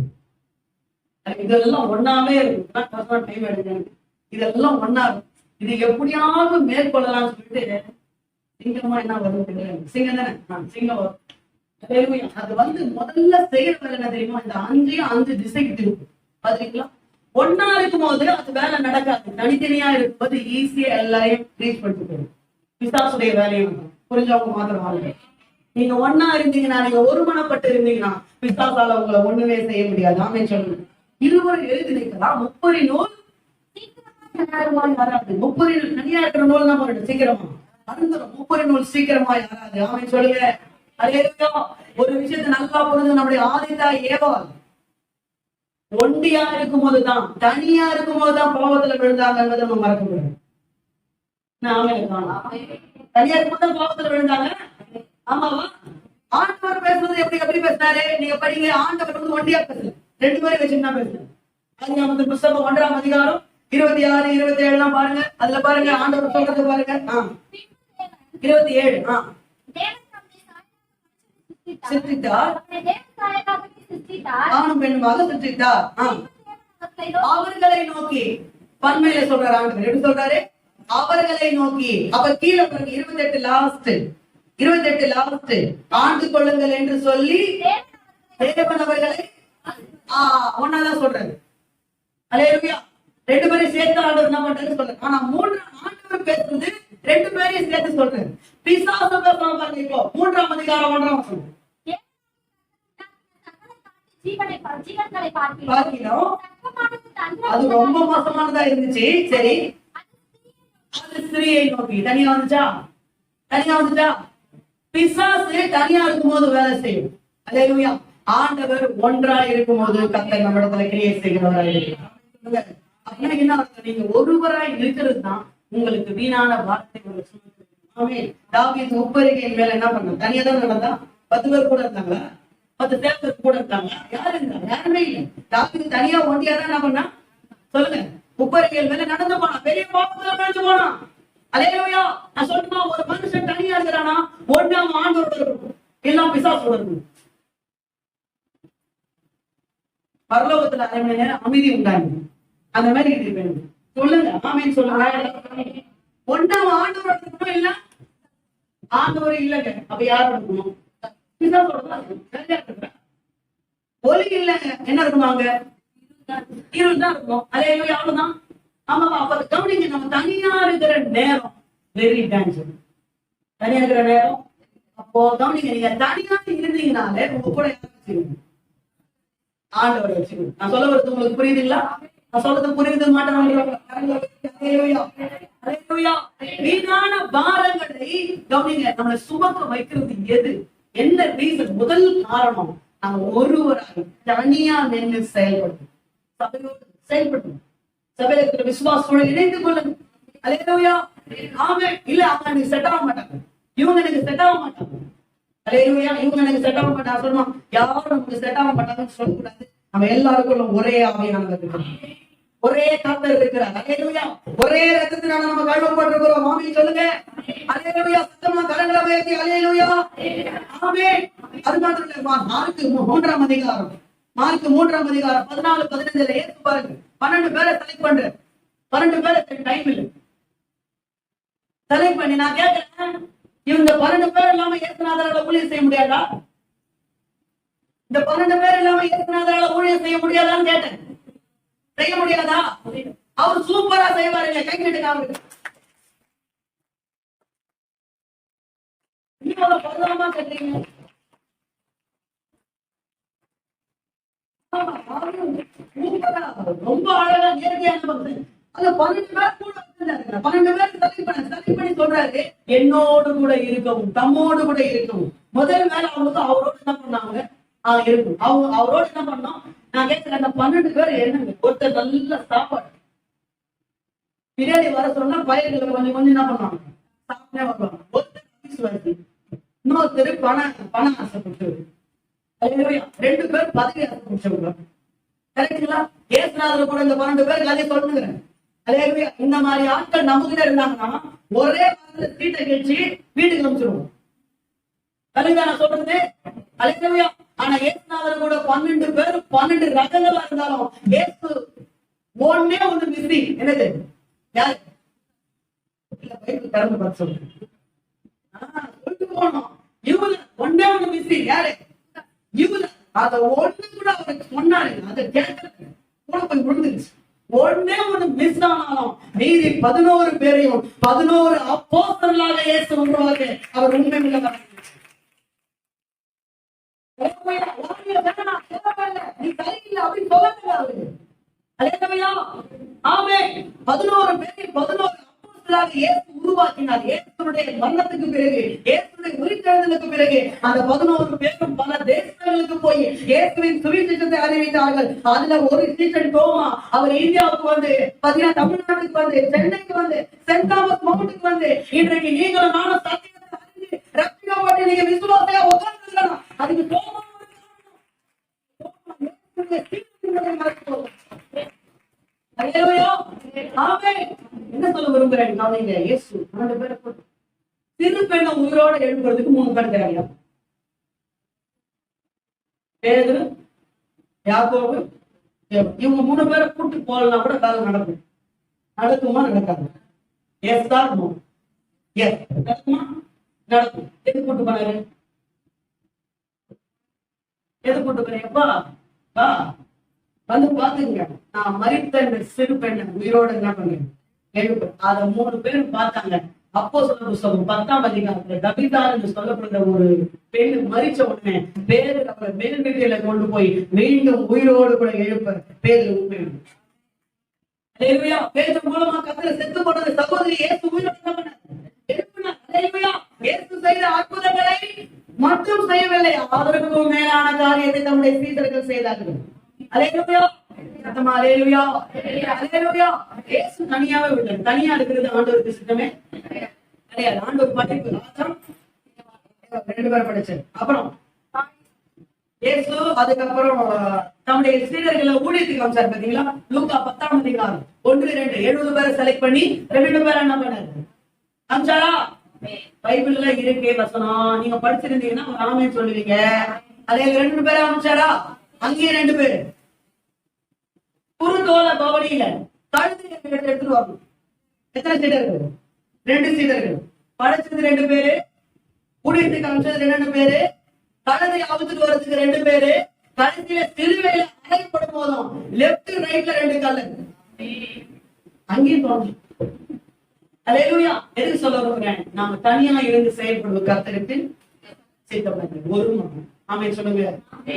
இதெல்லாம் ஒன்னாவே இருக்கு. டைம் எடுக்கணும். இதெல்லாம் ஒன்னா இருக்கும். இது எப்படியாவது மேற்கொள்ளலாம்னு சொல்லிட்டு சிங்கமா என்ன வரும் தெரியாது. சிங்கம் தானே, சிங்கம் வரும். அது முதல்ல செய்யற வேலை என்ன தெரியுமா? இந்த 5 திசைக்கு திருக்கும். பாத்தீங்களா? ஒன்னா இருக்கும் போது அது வேலை நடக்காது. தனித்தனியா இருக்கும்போது ஈஸியா எல்லாரையும் ரீச் பண்ணிட்டு போயிடும். பிசாசுடைய வேலையும் புரிஞ்சவங்க மாத்திரம் வாழ்க்கை. நீங்க ஒன்னா இருந்தீங்கன்னா, நீங்க ஒருமனப்பட்டு இருந்தீங்கன்னா பிசாசால உங்களை ஒண்ணுமே செய்ய முடியாது. ஆமென் சொல்லுங்க. இருவரும் எழுதி நிற்கலாம். 30 நூல் வராது. 30 நூல் தனியா இருக்கிற நூல் தான் போயிடும் சீக்கிரமா. 30 நூல் சீக்கிரமா யாராது. ஆமென் சொல்லுங்க. அல்லேலூயா. ஒரு விஷயத்தை நல்லா புரிஞ்சு, நம்முடைய ஆதிதா ஏவாள் ஒண்டியா இருக்கும் போதுதான், தனியா இருக்கும் போதுதான் பாவத்துல விழுந்தாங்க என்பதை நம்ம மறக்க முடியும். தனியா இருக்கும் போது பாவத்துல விழுந்தாங்க. ஆமாவா? ஆண்டவர் பேசுறது எப்படி பேசினாரு? நீங்க படிங்க. ஆண்டவர் ஒண்டியா பேசல, 2 பேரும் வச்சுன்னா பேசல. ஆதியாகமத்தின் புஸ்தகம் 1ஆம் அதிகாரம் 26, 27 பாருங்க. அதுல பாருங்க ஆண்டவர் சொல்றது பாருங்க. 27 சிருஷ்டித்தார், ஆணும் பெண்ணுமாக சிருஷ்டித்தார். அவர்களை நோக்கி பன்மையில சொல்றாரு ஆண்டவர். எப்படி சொல்றாரு? அவர்களை நோக்கி. அப்ப கீழே பாருங்க 28 லாஸ்ட் ஆண்டு கொள்ளுங்கள் என்று சொல்லி தேவன் அவர்களை ஒன்னாதான் சொல்றாரு. அல்லேலூயா. 2 பேரையும் சேர்த்து ஆண்டவர் என்ன பண்றாரு சொல்றாரு. ஆனா 3ஆம் ஆண்டவர் பேசுறது 2 பேரையும் சேர்த்து சொல்றாரு. பிசாசு பேசுறான் பாருங்க. இப்போ 3ஆம் அதிகாரம் 1ஆம் வசனம், அது ரொம்ப மோசமானதா இருந்துச்சு. சரி, அது ஸ்திரீயை நோக்கி. தனியா வந்துச்சா? பிசாசு தனியா இருக்கும் போது வேலை செய்யும். அல்லேலூயா. ஆண்டவர் ஒன்றா இருக்கும் போது கர்த்தர் நம்ம இடத்துல கிரியேட் செய்கிறவராக இருக்கிறார். அப்படின்னா என்ன அர்த்தம்? நீங்க ஒருவராய் இருக்கிறது தான் உங்களுக்கு வீணான வார்த்தைகளை சுமத்துறது. தாவீது உப்பரிகையின் மேல என்ன பண்ண? தனியா தான் நடந்தா? 10 பேர் கூட இருந்தாங்களா? 10 தேவர்கள் கூட இருந்தாங்க? யாரு இருந்தாங்க? யாருமே இல்லை. தாவீது தனியா ஒண்டியா தான் என்ன பண்ணா? சொல்லுங்க. உப்பரிகையின் மேல நடந்து போனா, பெரிய பாவத்துல நடந்து போனா. அல்லேலூயா. நான் சொல்லுமா, ஒரு மனுஷன் தனியா இருக்கிறானா ஒண்ணு அவன் ஆண்டவரோட இருக்கும், எல்லாம் பிசாசோட இருக்கும். பரலோகத்துல 1/2 மணி நேரம் அமைதி உண்டாங்க. அந்த மாதிரி இது சொல்லுங்க. ஆமென் சொல்லுங்க. ஒண்ணு அவன் ஆண்டவரோட இருக்கணும், இல்ல ஆண்டவர் இல்லங்க. அப்ப யாரோட இருக்கணும்? ஒலி இல்லங்க. என்ன இருக்கணும்? அங்க இருள் தான் இருக்கணும். அல்லேலூயா. அவ்வளவுதான். ஆமா. அப்ப கவனிங்க, நம்ம தனியா இருக்கிற நேரம் வெரி டேஞ்சர். தனியா இருக்கிற நேரம். அப்போ கவனிங்க, நீங்க தனியா இருந்தீங்கனாலே உங்க கூட ஆண்டவரை வச்சுக்கணும். நான் சொல்ல வருது உங்களுக்கு புரியுதுங்களா? நான் சொல்றது புரியுது மாட்டேன். வீணான பாரங்களை கவனிங்க. நம்மளை சுமக்க வைக்கிறது எது? என்ன ரீசன்? முதல் காரணம், நம்ம ஒருவராக தனியா நின்று செயல்படணும். சபையோடு செயல்படணும். சபையில இருக்கிற விசுவாசத்தோட இணைந்து கொள்ளணும். அல்லேலூயா. ஆமே. இல்ல அவங்க எனக்கு செட் ஆக மாட்டாங்க, இவங்க எனக்கு செட் ஆக மாட்டாங்க. அல்லேலூயா. இவங்க எனக்கு செட் ஆக மாட்டாங்க சொல்லணும். யாரும் நமக்கு செட் ஆக மாட்டாங்கன்னு சொல்லக்கூடாது. நம்ம எல்லாருக்கும் ஒரே ஆவியானவர் இருக்கிறார், ஒரே கர்த்தர் இருக்கிறார். அல்லேலூயா. ஒரே ரத்தத்தினால நம்ம கழுவப்பட்டிருக்கிறோம். ஆமென் சொல்லுங்க. அல்லேலூயா. சத்தமா கரங்களை உயர்த்தி அல்லேலூயா. ஆமென். அது மாத்திரம் இல்ல, மார்க்கு 3ஆம் அதிகாரம் 14-15 ஏத்து பாருங்க. 12 பேரை செலக்ட் பண்ற, 12 பேரை டைம் இல்லை செலக்ட் பண்ணி. நான் கேட்கிறேன், இவங்க 12 பேர் இல்லாம ஏசுநாதரால ஊழியம் செய்ய முடியாதா? இந்த 12 பேர் இல்லாம ஏசுநாதரால ஊழியம் செய்ய முடியாதான்னு கேட்டேன். செய்ய முடியாதா? அவர் சூப்பரா செய்வாருங்க. கை கட்டுங்க அவருக்கு. நீங்க பரவாயில்லாம கேட்டீங்க. ரொம்ப அழகா நேரடியான பக்தன். அது 12 பேர் கூட 12 பேர் செலக்ட் பண்ணி சொல்றாரு, என்னோடு கூட இருக்கவும் தம்மோடு கூட இருக்கவும். முதல் வேலை அவங்களுக்கு அவரோட என்ன பண்ணாங்க? இருக்கும். அவங்க அவரோட என்ன பண்ணோம்? நான் கேட்கிறேன், அந்த 12 பேர் என்னங்க? ஒருத்தர் நல்ல சாப்பாடு பின்னாடி வர சொன்னா பயிர்களை கொஞ்சம் கொஞ்சம் என்ன பண்ணுவாங்க? சாப்பிட்டே வருவாங்க. ஒருத்தர் இன்னொருத்தர் பணம் ஆசைப்பட்டு, 2 பேர் பதவி ஆசைப்பட்டவங்க. கரெக்டுங்களா? ஏசுநாதர் கூட இந்த 12 பேருக்கு அதே சொல்லுங்கிறேன். அல்லேலூயா. இந்த மாதிரி ஆட்கள் நமக்கு இருந்தாங்கன்னா ஒரே வாரத்துல சீட்டை கழிச்சு வீட்டுக்கு அனுப்பிச்சிருவோம். நான் சொல்றது அல்லேலூயா. ஆனா ஏசுநாதர் கூட 12 பேர் 12 ரகங்களா இருந்தாலும் ஏசு ஒன்னே ஒண்ணு மிஸ்ஸி. என்னது? யாரு? திறந்து பார்த்து சொல்றேன். சொல்லிட்டு போனோம். இவங்க ஒன்னே ஒண்ணு மிஸ்ஸி. யாரு? இவங்க அத ஒண்ணு கூட அவருக்கு சொன்னாரு. அதை கேட்க கூட போய் விழுந்துருச்சு. ஒன்னே ஒண்ணு மிஸ் ஆனாலும் மீதி 11 பேரையும் 11 அப்போஸ்தலர்களாக இயேசு ஒன்றுவாங்க. அவர் உண்மை உள்ளவர். நீ சரியில்லை அப்படின்னு சொல்லல அவரு. அல்லேலூயா. ஆமென். 11 பேரை 11 அப்போஸ்தலர்களாக இயேசு உருவாக்கினார். இயேசுவுடைய மரணத்துக்கு பிறகு, இயேசுவுடைய உயிர்த்தெழுதலுக்கு பிறகு அந்த 11 பேரும் பல தேசங்களுக்கு போய் இயேசுவின் சுவிசேஷத்தை அறிவித்தார்கள். அதுல ஒரு சீசன் தோமா, அவர் இந்தியாவுக்கு வந்து பாத்தீங்கன்னா தமிழ்நாட்டுக்கு வந்து, சென்னைக்கு வந்து, சென்ட் தாமஸ் மவுண்ட்டுக்கு வந்து, இன்றைக்கு நீங்களும் நானும் சத்தியத்தை அறிந்து ரட்சிக்கப்பட்டு நீங்க விசுவாசையா உட்கார்ந்துருக்கணும். அதுக்கு தோமா என்ன சொல்ல விரும்புறேன்? இயேசு 12 பேரை சிறு பெண்ணை உயிரோட எழுப்புறதுக்கு 3 பேர் தேவையா? பேதுரு, யாக்கோபு, இவங்க 3 பேரை கூட்டு போகலன்னா கூட காலம் நடக்கும். நடக்குமா? நடக்காது. எஸ் தான் நடக்குமா? நடக்கும். எது கூட்டு போனாரு? எது கூட்டு போறேன்? எப்பா வா வந்து பாத்துங்க, நான் மரித்த இந்த சிறு பெண்ணை உயிரோட என்ன பண்றேன்? எழுப்பு. அத 3 பேரும் பார்த்தாங்க. அப்போஸ்தலர் புத்தகம் 10ஆம் அதிகாரத்துல தபீதா என்று சொல்லப்படுற ஒரு பெண் மரிச்ச உடனே பேரு அவரை மேல் வீட்டில கொண்டு போய் மீண்டும் உயிரோடு கூட எழுப்ப பேரு உண்மை. பேரு மூலமா கத்திர செத்து போனது சகோதரி இயேசு உயிரோடு எழுப்பினார். இயேசு செய்த அற்புதங்களை மட்டும் செய்யவில்லை, அதற்கும் மேலான காரியத்தை நம்முடைய சீடர்கள் செய்தார்கள். அல்லேலூயா. அல்லேலூயா. அல்லேலூயா. இயேசு தனியாவே விட்டார். தனியா இருக்கிறது ஆண்டவருக்கு சித்தமே கிடையாது. ஆண்டவர் படிப்பு 2 பேரை படிச்சார். அப்புறம் இயேசு அதுக்கப்புறம் நம்முடைய சீடர்களை ஊழியத்துக்கு அமைச்சார். பாத்தீங்களா? லூக்கா 10ஆம் அதிகாரம் 1-2 70 பேரை செலக்ட் பண்ணி 2 பேரை என்ன பண்ணாரு? அமிச்சாரா? பைபிள்ல இருக்கே வசனம், நீங்க படிச்சிருந்தீங்கன்னா ராமே சொல்லுவீங்க. அதே 2 பேரை அமைச்சாரா? அங்கேயே 2 பேரு குறுந்தோல பவனியில கழுத்து எடுத்துட்டு வரணும். எத்தனை சீடர்கள்? 2 சீடர்கள். படைச்சது 2 பேரு, ஊழியத்துக்கு அமைச்சது 2 பேரு, கழுதை அவுத்துட்டு வர்றதுக்கு 2 பேரு, கடைசியில சிலுவையில அடைக்கப்படும் போதும் லெப்ட் ரைட்ல 2 கல்லு அங்கேயும் தோணும். அல்லேலூயா. எதுக்கு சொல்ல விரும்புறேன்? நாம தனியா இருந்து செயல்படுவது கர்த்தருக்கு சித்தப்பட்டது. ஒரு மகன் ஆமென் சொல்லுங்க.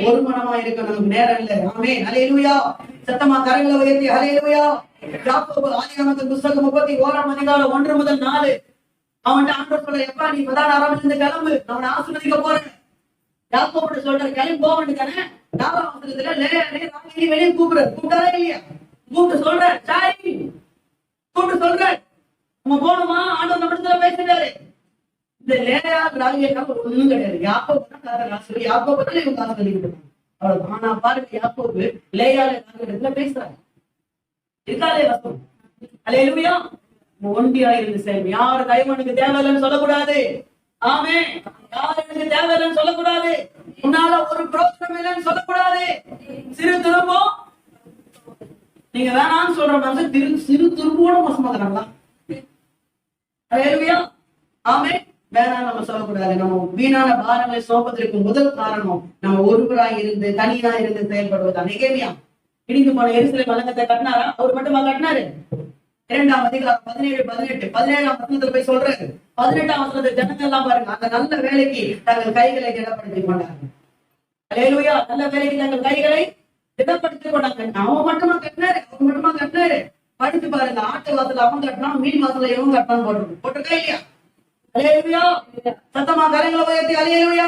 ஒரு மனமா இருக்க நமக்கு நேரம் இல்ல. ஆமென் ஹல்லேலூயா. சத்தமா கரங்களை உயர்த்தி ஹல்லேலூயா. யாக்கோபு ஆதியாகமத்தின் புத்தகம் 31ஆம் அதிகாரம் 1 முதல் 4. அவன்கிட்ட ஆண்டவர் சொல்ற, எப்பா நீ பதானாராம் இருந்து கிளம்பு, நான் அவனை ஆசீர்வதிக்க போறேன். யாக்கோபு சொல்ற, கிளம்பி போக வேண்டியதானே. 4ஆம் வசனத்துல ராகேலி வெளியே கூப்பிடுறாரு. கூப்பிட்டாரா இல்லையா? கூப்பிட்டு சொல்ற, சாரி கூப்பிட்டு சொல்ற, நம்ம போகணுமா? ஆண்டவர் நம்ம பேசுறாரு. இந்த லேயா ராகேலுக்கு ஒண்ணும் கிடையாது. யாக்கோபு தான் கர்த்தர் ஆசீர்வதி, யாக்கோபு தான் இவங்க ஆசீர்வதிக்கணும். அவ்வளவு. ஆனா பாருங்க, யாக்கோபு லேயால ராகேலுக்கு பேசுறாரு. இருக்காதே வசனம். ஹல்லேலூயா. ஒண்டியா இருந்து செய்யணும். யாரு கைமனுக்கு தேவையில்லைன்னு சொல்லக்கூடாது. ஆமென். யாரு எனக்கு தேவையில்லைன்னு சொல்லக்கூடாது. உன்னால ஒரு பிரோஜனம் இல்லைன்னு சொல்லக்கூடாது. சிறு திரும்பவும் நீங்க வேணாம்னு சொல்ற மனசு சிறு திரும்போட மோசமாக்குறாங்களா? ஹல்லேலூயா. ஆமென். வேணாம் நம்ம சொல்லக்கூடாது. நம்ம வீணான பாரங்களை சோப்பதற்கு முதல் காரணம் நம்ம ஒருவராய் இருந்து தனியா இருந்து செயல்படுவதுதான். நெகேமியா இடிந்து போன எருசலேம் அலங்கத்தை கட்டினாரா? அவர் மட்டுமா கட்டினாரு? 2ஆம் அதிகாரம் 17, 18, 17ஆம் வசனத்துல போய் சொல்றாரு. 18ஆம் வசனத்துல ஜனங்கள் எல்லாம் பாருங்க, அந்த நல்ல வேலைக்கு தங்கள் கைகளை திடப்படுத்திக் கொண்டாங்க. ஹல்லேலூயா. நல்ல வேலைக்கு தங்கள் கைகளை திடப்படுத்திக் கொண்டாங்க. அவன் மட்டுமா கட்டினாரு? அவங்க மட்டுமா கட்டினாரு? படித்து பாருங்க. ஆட்டு வாசல் அவன் கட்டினான், மீன் வாசல இவன் கட்டினான் போட்டிருக்கா இல்லையா? ஹல்லேலூயா. சத்தமா கரங்களை உயர்த்தி ஹல்லேலூயா.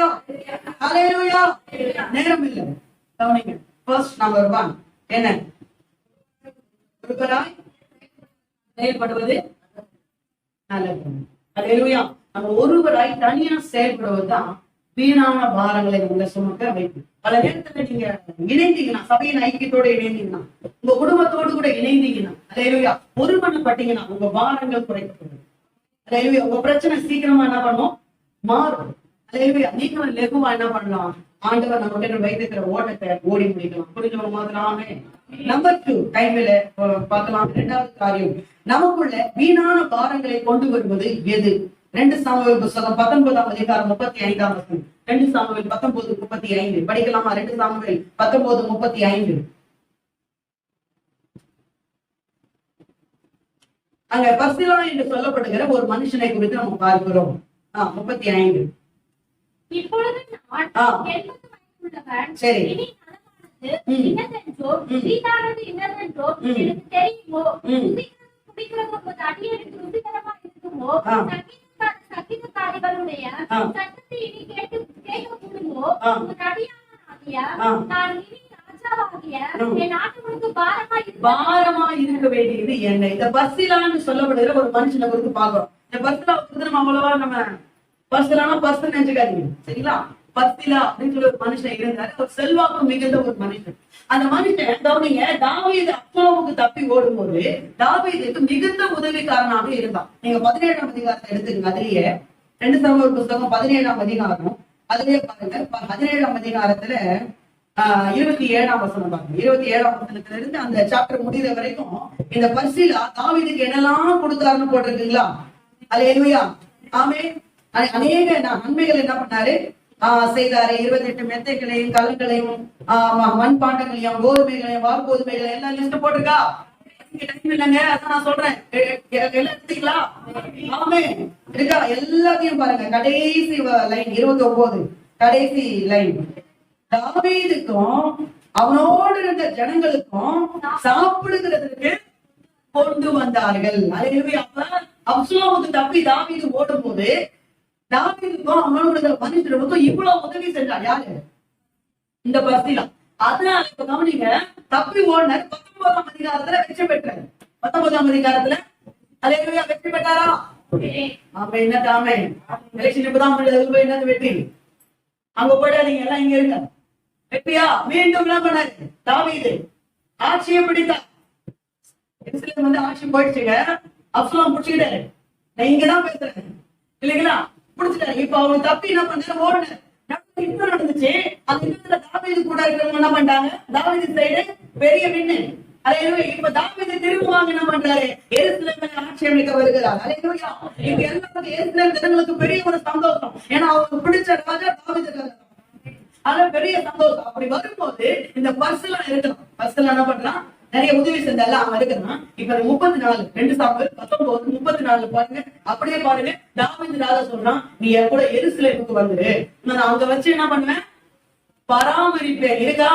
ஹல்லேலூயா. நேரம் இல்லை, கவனிங்க. ஃபர்ஸ்ட் நம்பர் 1 என்ன? ஒருவராய் செயல்படுவது நல்லது. ஹல்லேலூயா. நம்ம ஒருவராய் தனியா செயல்படுவதுதான் வீணான பாரங்களை உங்களை சுமக்க வைக்கும். பல நேரத்துல நீங்க இணைந்தீங்கன்னா, சபையின் ஐக்கியத்தோட இணைந்தீங்கன்னா, உங்க குடும்பத்தோடு கூட இணைந்தீங்கன்னா, ஹல்லேலூயா, ஒருமனப்பட்டீங்கன்னா உங்க பாரங்கள் குறைக்கப்படும். ஹல்லேலூயா. உங்க பிரச்சனை சீக்கிரமா என்ன பண்ணும்? மாறும். ஹல்லேலூயா. நீங்க லெகுவா என்ன பண்ணலாம்? ஆண்டவர் நமக்கு வைத்திருக்கிற ஓட்டத்தை ஓடி முடிக்கலாம். புரிஞ்சவங்க மாதிரிலாமே. நம்பர் 2 டைம்ல பார்க்கலாம். 2வது காரியம், நமக்குள்ள வீணான பாரங்களை கொண்டு வருவது எது? 2 சாமுவேல் புத்தகம் 19ஆம் அதிகாரம் 35ஆம் வசனம். 2 சாமுவேல் 19:35 படிக்கலாமா? 2 சாமுவேல் 19:35. அங்க பர்சிலா என்று சொல்லப்படுகிற ஒரு மனுஷனை குறித்து நம்ம பார்க்கிறோம். 35. இப்பொழுது சரி. இன்னதென்றோ எனக்கு தெரியுமோ? அடியனுக்கு ருசிகரமா இருக்குமோ? சங்கீதக்காரிகளுடைய சத்தத்தை இனி கேட்க கூடுமோ? அடியானாகிய நான் இனி ராஜாவாகிய என் நாட்டுக்கு பாரமா இருக்க வேண்டியது என்ன? இந்த பர்சிலான்னு சொல்லப்படுகிற ஒரு மனுஷனை குறித்து பாக்குறோம். இந்த பர்சிலா நம்ம அவ்வளவா நம்ம பர்சிலானா பர்சன் நினைச்சுக்காதீங்க, சரிங்களா? பர்சிலா அப்படின்னு சொல்லி ஒரு மனுஷன் இருந்தாரு. ஒரு செல்வாக்கு மிகுந்த ஒரு மனுஷன். அந்த மனுஷன் கவனிங்க, தாவீது அப்சலோமுக்கு தப்பி ஓடும் போது தாவீதுக்கு மிகுந்த உதவிக்காரனாக இருந்தான். நீங்க 17ஆம் அதிகாரத்தை எடுத்துக்கங்க. அதுலயே 2 சாமுவேல் புத்தகம் 17ஆம் அதிகாரம், அதுலயே பாருங்க. 17ஆம் அதிகாரத்துல 27ஆம் வசனம் பாருங்க. 27ஆம் வசனத்துல இருந்து அந்த சாப்டர் முடிகிற வரைக்கும் இந்த பர்சிலா தாவீதுக்கு என்னெல்லாம் கொடுத்தாருன்னு போட்டிருக்குங்களா? ஹல்லேலூயா. ஆமென். அநேக நன்மைகள் என்ன பண்ணாரு செய்தாரு. 28 மெத்தைகளையும் கலங்களையும் மண்பாண்டங்களையும் கோதுமைகளையும் வார்கோதுமைகளையும் எல்லாம் லிஸ்ட் போட்டிருக்கா? டைம் இல்லைங்க, அதான் நான் சொல்றேன். எல்லாம் எடுத்தீங்களா? ஆமென். இருக்கா? எல்லாத்தையும் பாருங்க. கடைசி லைன் 29, கடைசி லைன். தாவீதுக்கும் அவனோடு இருந்த ஜனங்களுக்கும் சாப்பிடுகிறதுக்கு கொண்டு வந்தார்கள். அப்ப அப்சலோமுக்கு தப்பி தாவீது ஓடும் போது தாவீதுக்கும் அவனோட மனுஷனுக்கும் இவ்வளவு உதவி செஞ்சார். யாரு? இந்த பர்சிலா. அதனால இப்ப கவனிங்க, தப்பி ஓடினர் 19ஆம் அதிகாரத்துல வெற்றி பெற்றாரு. 19ஆம் அதிகாரத்துல ஹல்லேலூயா வெற்றி பெற்றாரா? அப்ப என்ன தாமே எலெக்ஷன் இப்பதான் போய் என்ன வெற்றி? அங்க போயிடாதீங்க, எல்லாம் இங்க இருங்க. வெற்றியா? மீண்டும் என்ன பண்ணாரு தாவீது? ஆட்சியை பிடித்தார். எருசலேம் ஆட்சி போயிடுச்சுங்க. அப்சலோம் புடிச்சுக்கிட்டாரு. நான் இங்கதான் பேசுறேன் இல்லைங்களா? புடிச்சுட்டாரு. இப்ப அவங்க தப்பி என்ன பண்ணாரு? ஓடுன இன்னும் நடந்துச்சு. அந்த இடத்துல தாவீது கூட இருக்கிறவங்க என்ன பண்றாங்க? தாவீது சைடு பெரிய வின்னு. ஹல்லேலூயா. இப்ப தாவீது திரும்புவாங்க என்ன பண்றாரு? எருசலேமில் ஆட்சி அமைக்க வருகிறார். ஹல்லேலூயா. இப்ப எல்லாருக்கும் எருசலேம் ஜனங்களுக்கு பெரிய ஒரு சந்தோஷம். ஏன்னா அவங்களுக்கு பிடிச்ச ராஜா தாவீது. அதான் பெரிய சந்தோஷம். அப்படி வரும்போது இந்த பர்சிலா இருக்கலாம். பர்சிலா என்ன பண்றான்? நிறைய உதவி செஞ்சால அவன் இருக்கிறான். இப்ப 34 2 சாமுவேல் 19:34 பாருங்க. அப்படியே பாருங்க. தாவீது ராஜா சொல்றான், நீ என் கூட எருசலேமுக்கு வந்துரு, நான் அங்க வச்சு என்ன பண்ணுவேன்? பராமரிப்பேன். இருக்கா?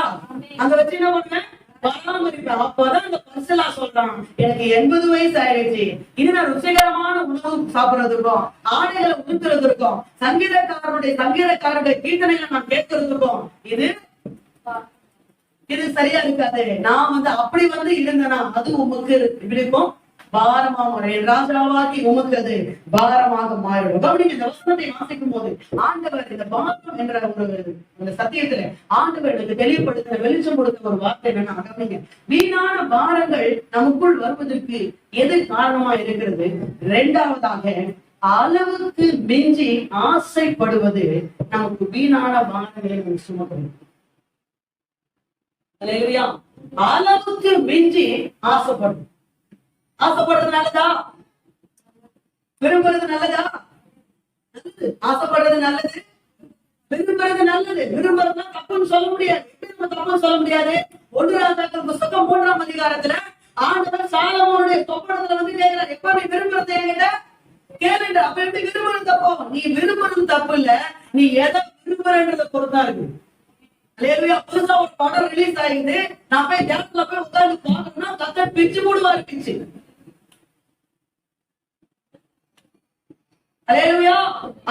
அங்க வச்சு என்ன பண்ணுவேன்? பராமரிப்பேன். அப்பதான் அந்த பரிசலா சொல்றான், எனக்கு 80 வயசு ஆயிடுச்சு, இது நான் ருசிகரமான உணவு சாப்பிடுறதுக்கும் ஆடைகளை உடுத்துறதுக்கும் சங்கீதக்காரருடைய கீர்த்தனைகளை நான் கேட்கறதுக்கும் இது சரியா இருக்காது. நான் அப்படி இருந்தேன்னா அது உமக்கு இருக்கும் பாரமாக, என் ராஜாவாகி உமக்கு அது பாரமாக மாறிடும். கவனிங்க, இந்த வசனத்தை வாசிக்கும் போது ஆண்டவர் இந்த பாரம் என்ற ஒரு சத்தியத்துல ஆண்டவர் எனக்கு தெளிவுபடுத்த வெளிச்சம் கொடுத்த ஒரு வார்த்தை என்னன்னா, கவனிங்க, வீணான பாரங்கள் நமக்குள் வருவதற்கு எது காரணமா இருக்கிறது? இரண்டாவதாக, அளவுக்கு மிஞ்சி ஆசைப்படுவது நமக்கு வீணான பாரங்களை சுமக்கும். அளவுக்கு மிஞ்சி ஆசைப்படும். ஆசைப்படுறது நல்லதா? விரும்புறது நல்லதா? ஆசைப்படுறது நல்லது, விரும்புறது நல்லது. விரும்புறதுனா தப்புன்னு சொல்ல முடியாது. தப்புன்னு சொல்ல முடியாது. 1 ராஜாக்கள் புத்தகம் 3ஆம் அதிகாரத்துல ஆண்டவர் சாலமோனுடைய சொப்பனத்துல கேட்கிறார், எப்ப நீ விரும்புறது என்கிட்ட கேளுங்க. அப்ப எப்படி விரும்புறது தப்போ? நீ விரும்புறது தப்பு இல்ல, நீ எதை விரும்புறன்றத பொறுத்தா இருக்கு. புதுசா ஒரு படம் ரிலீஸ் ஆகிது, நான் போய் தியேட்டர்ல போய் உட்கார்ந்து பாக்கணும்னா கத்த பிச்சு போடுவாரு பிச்சு.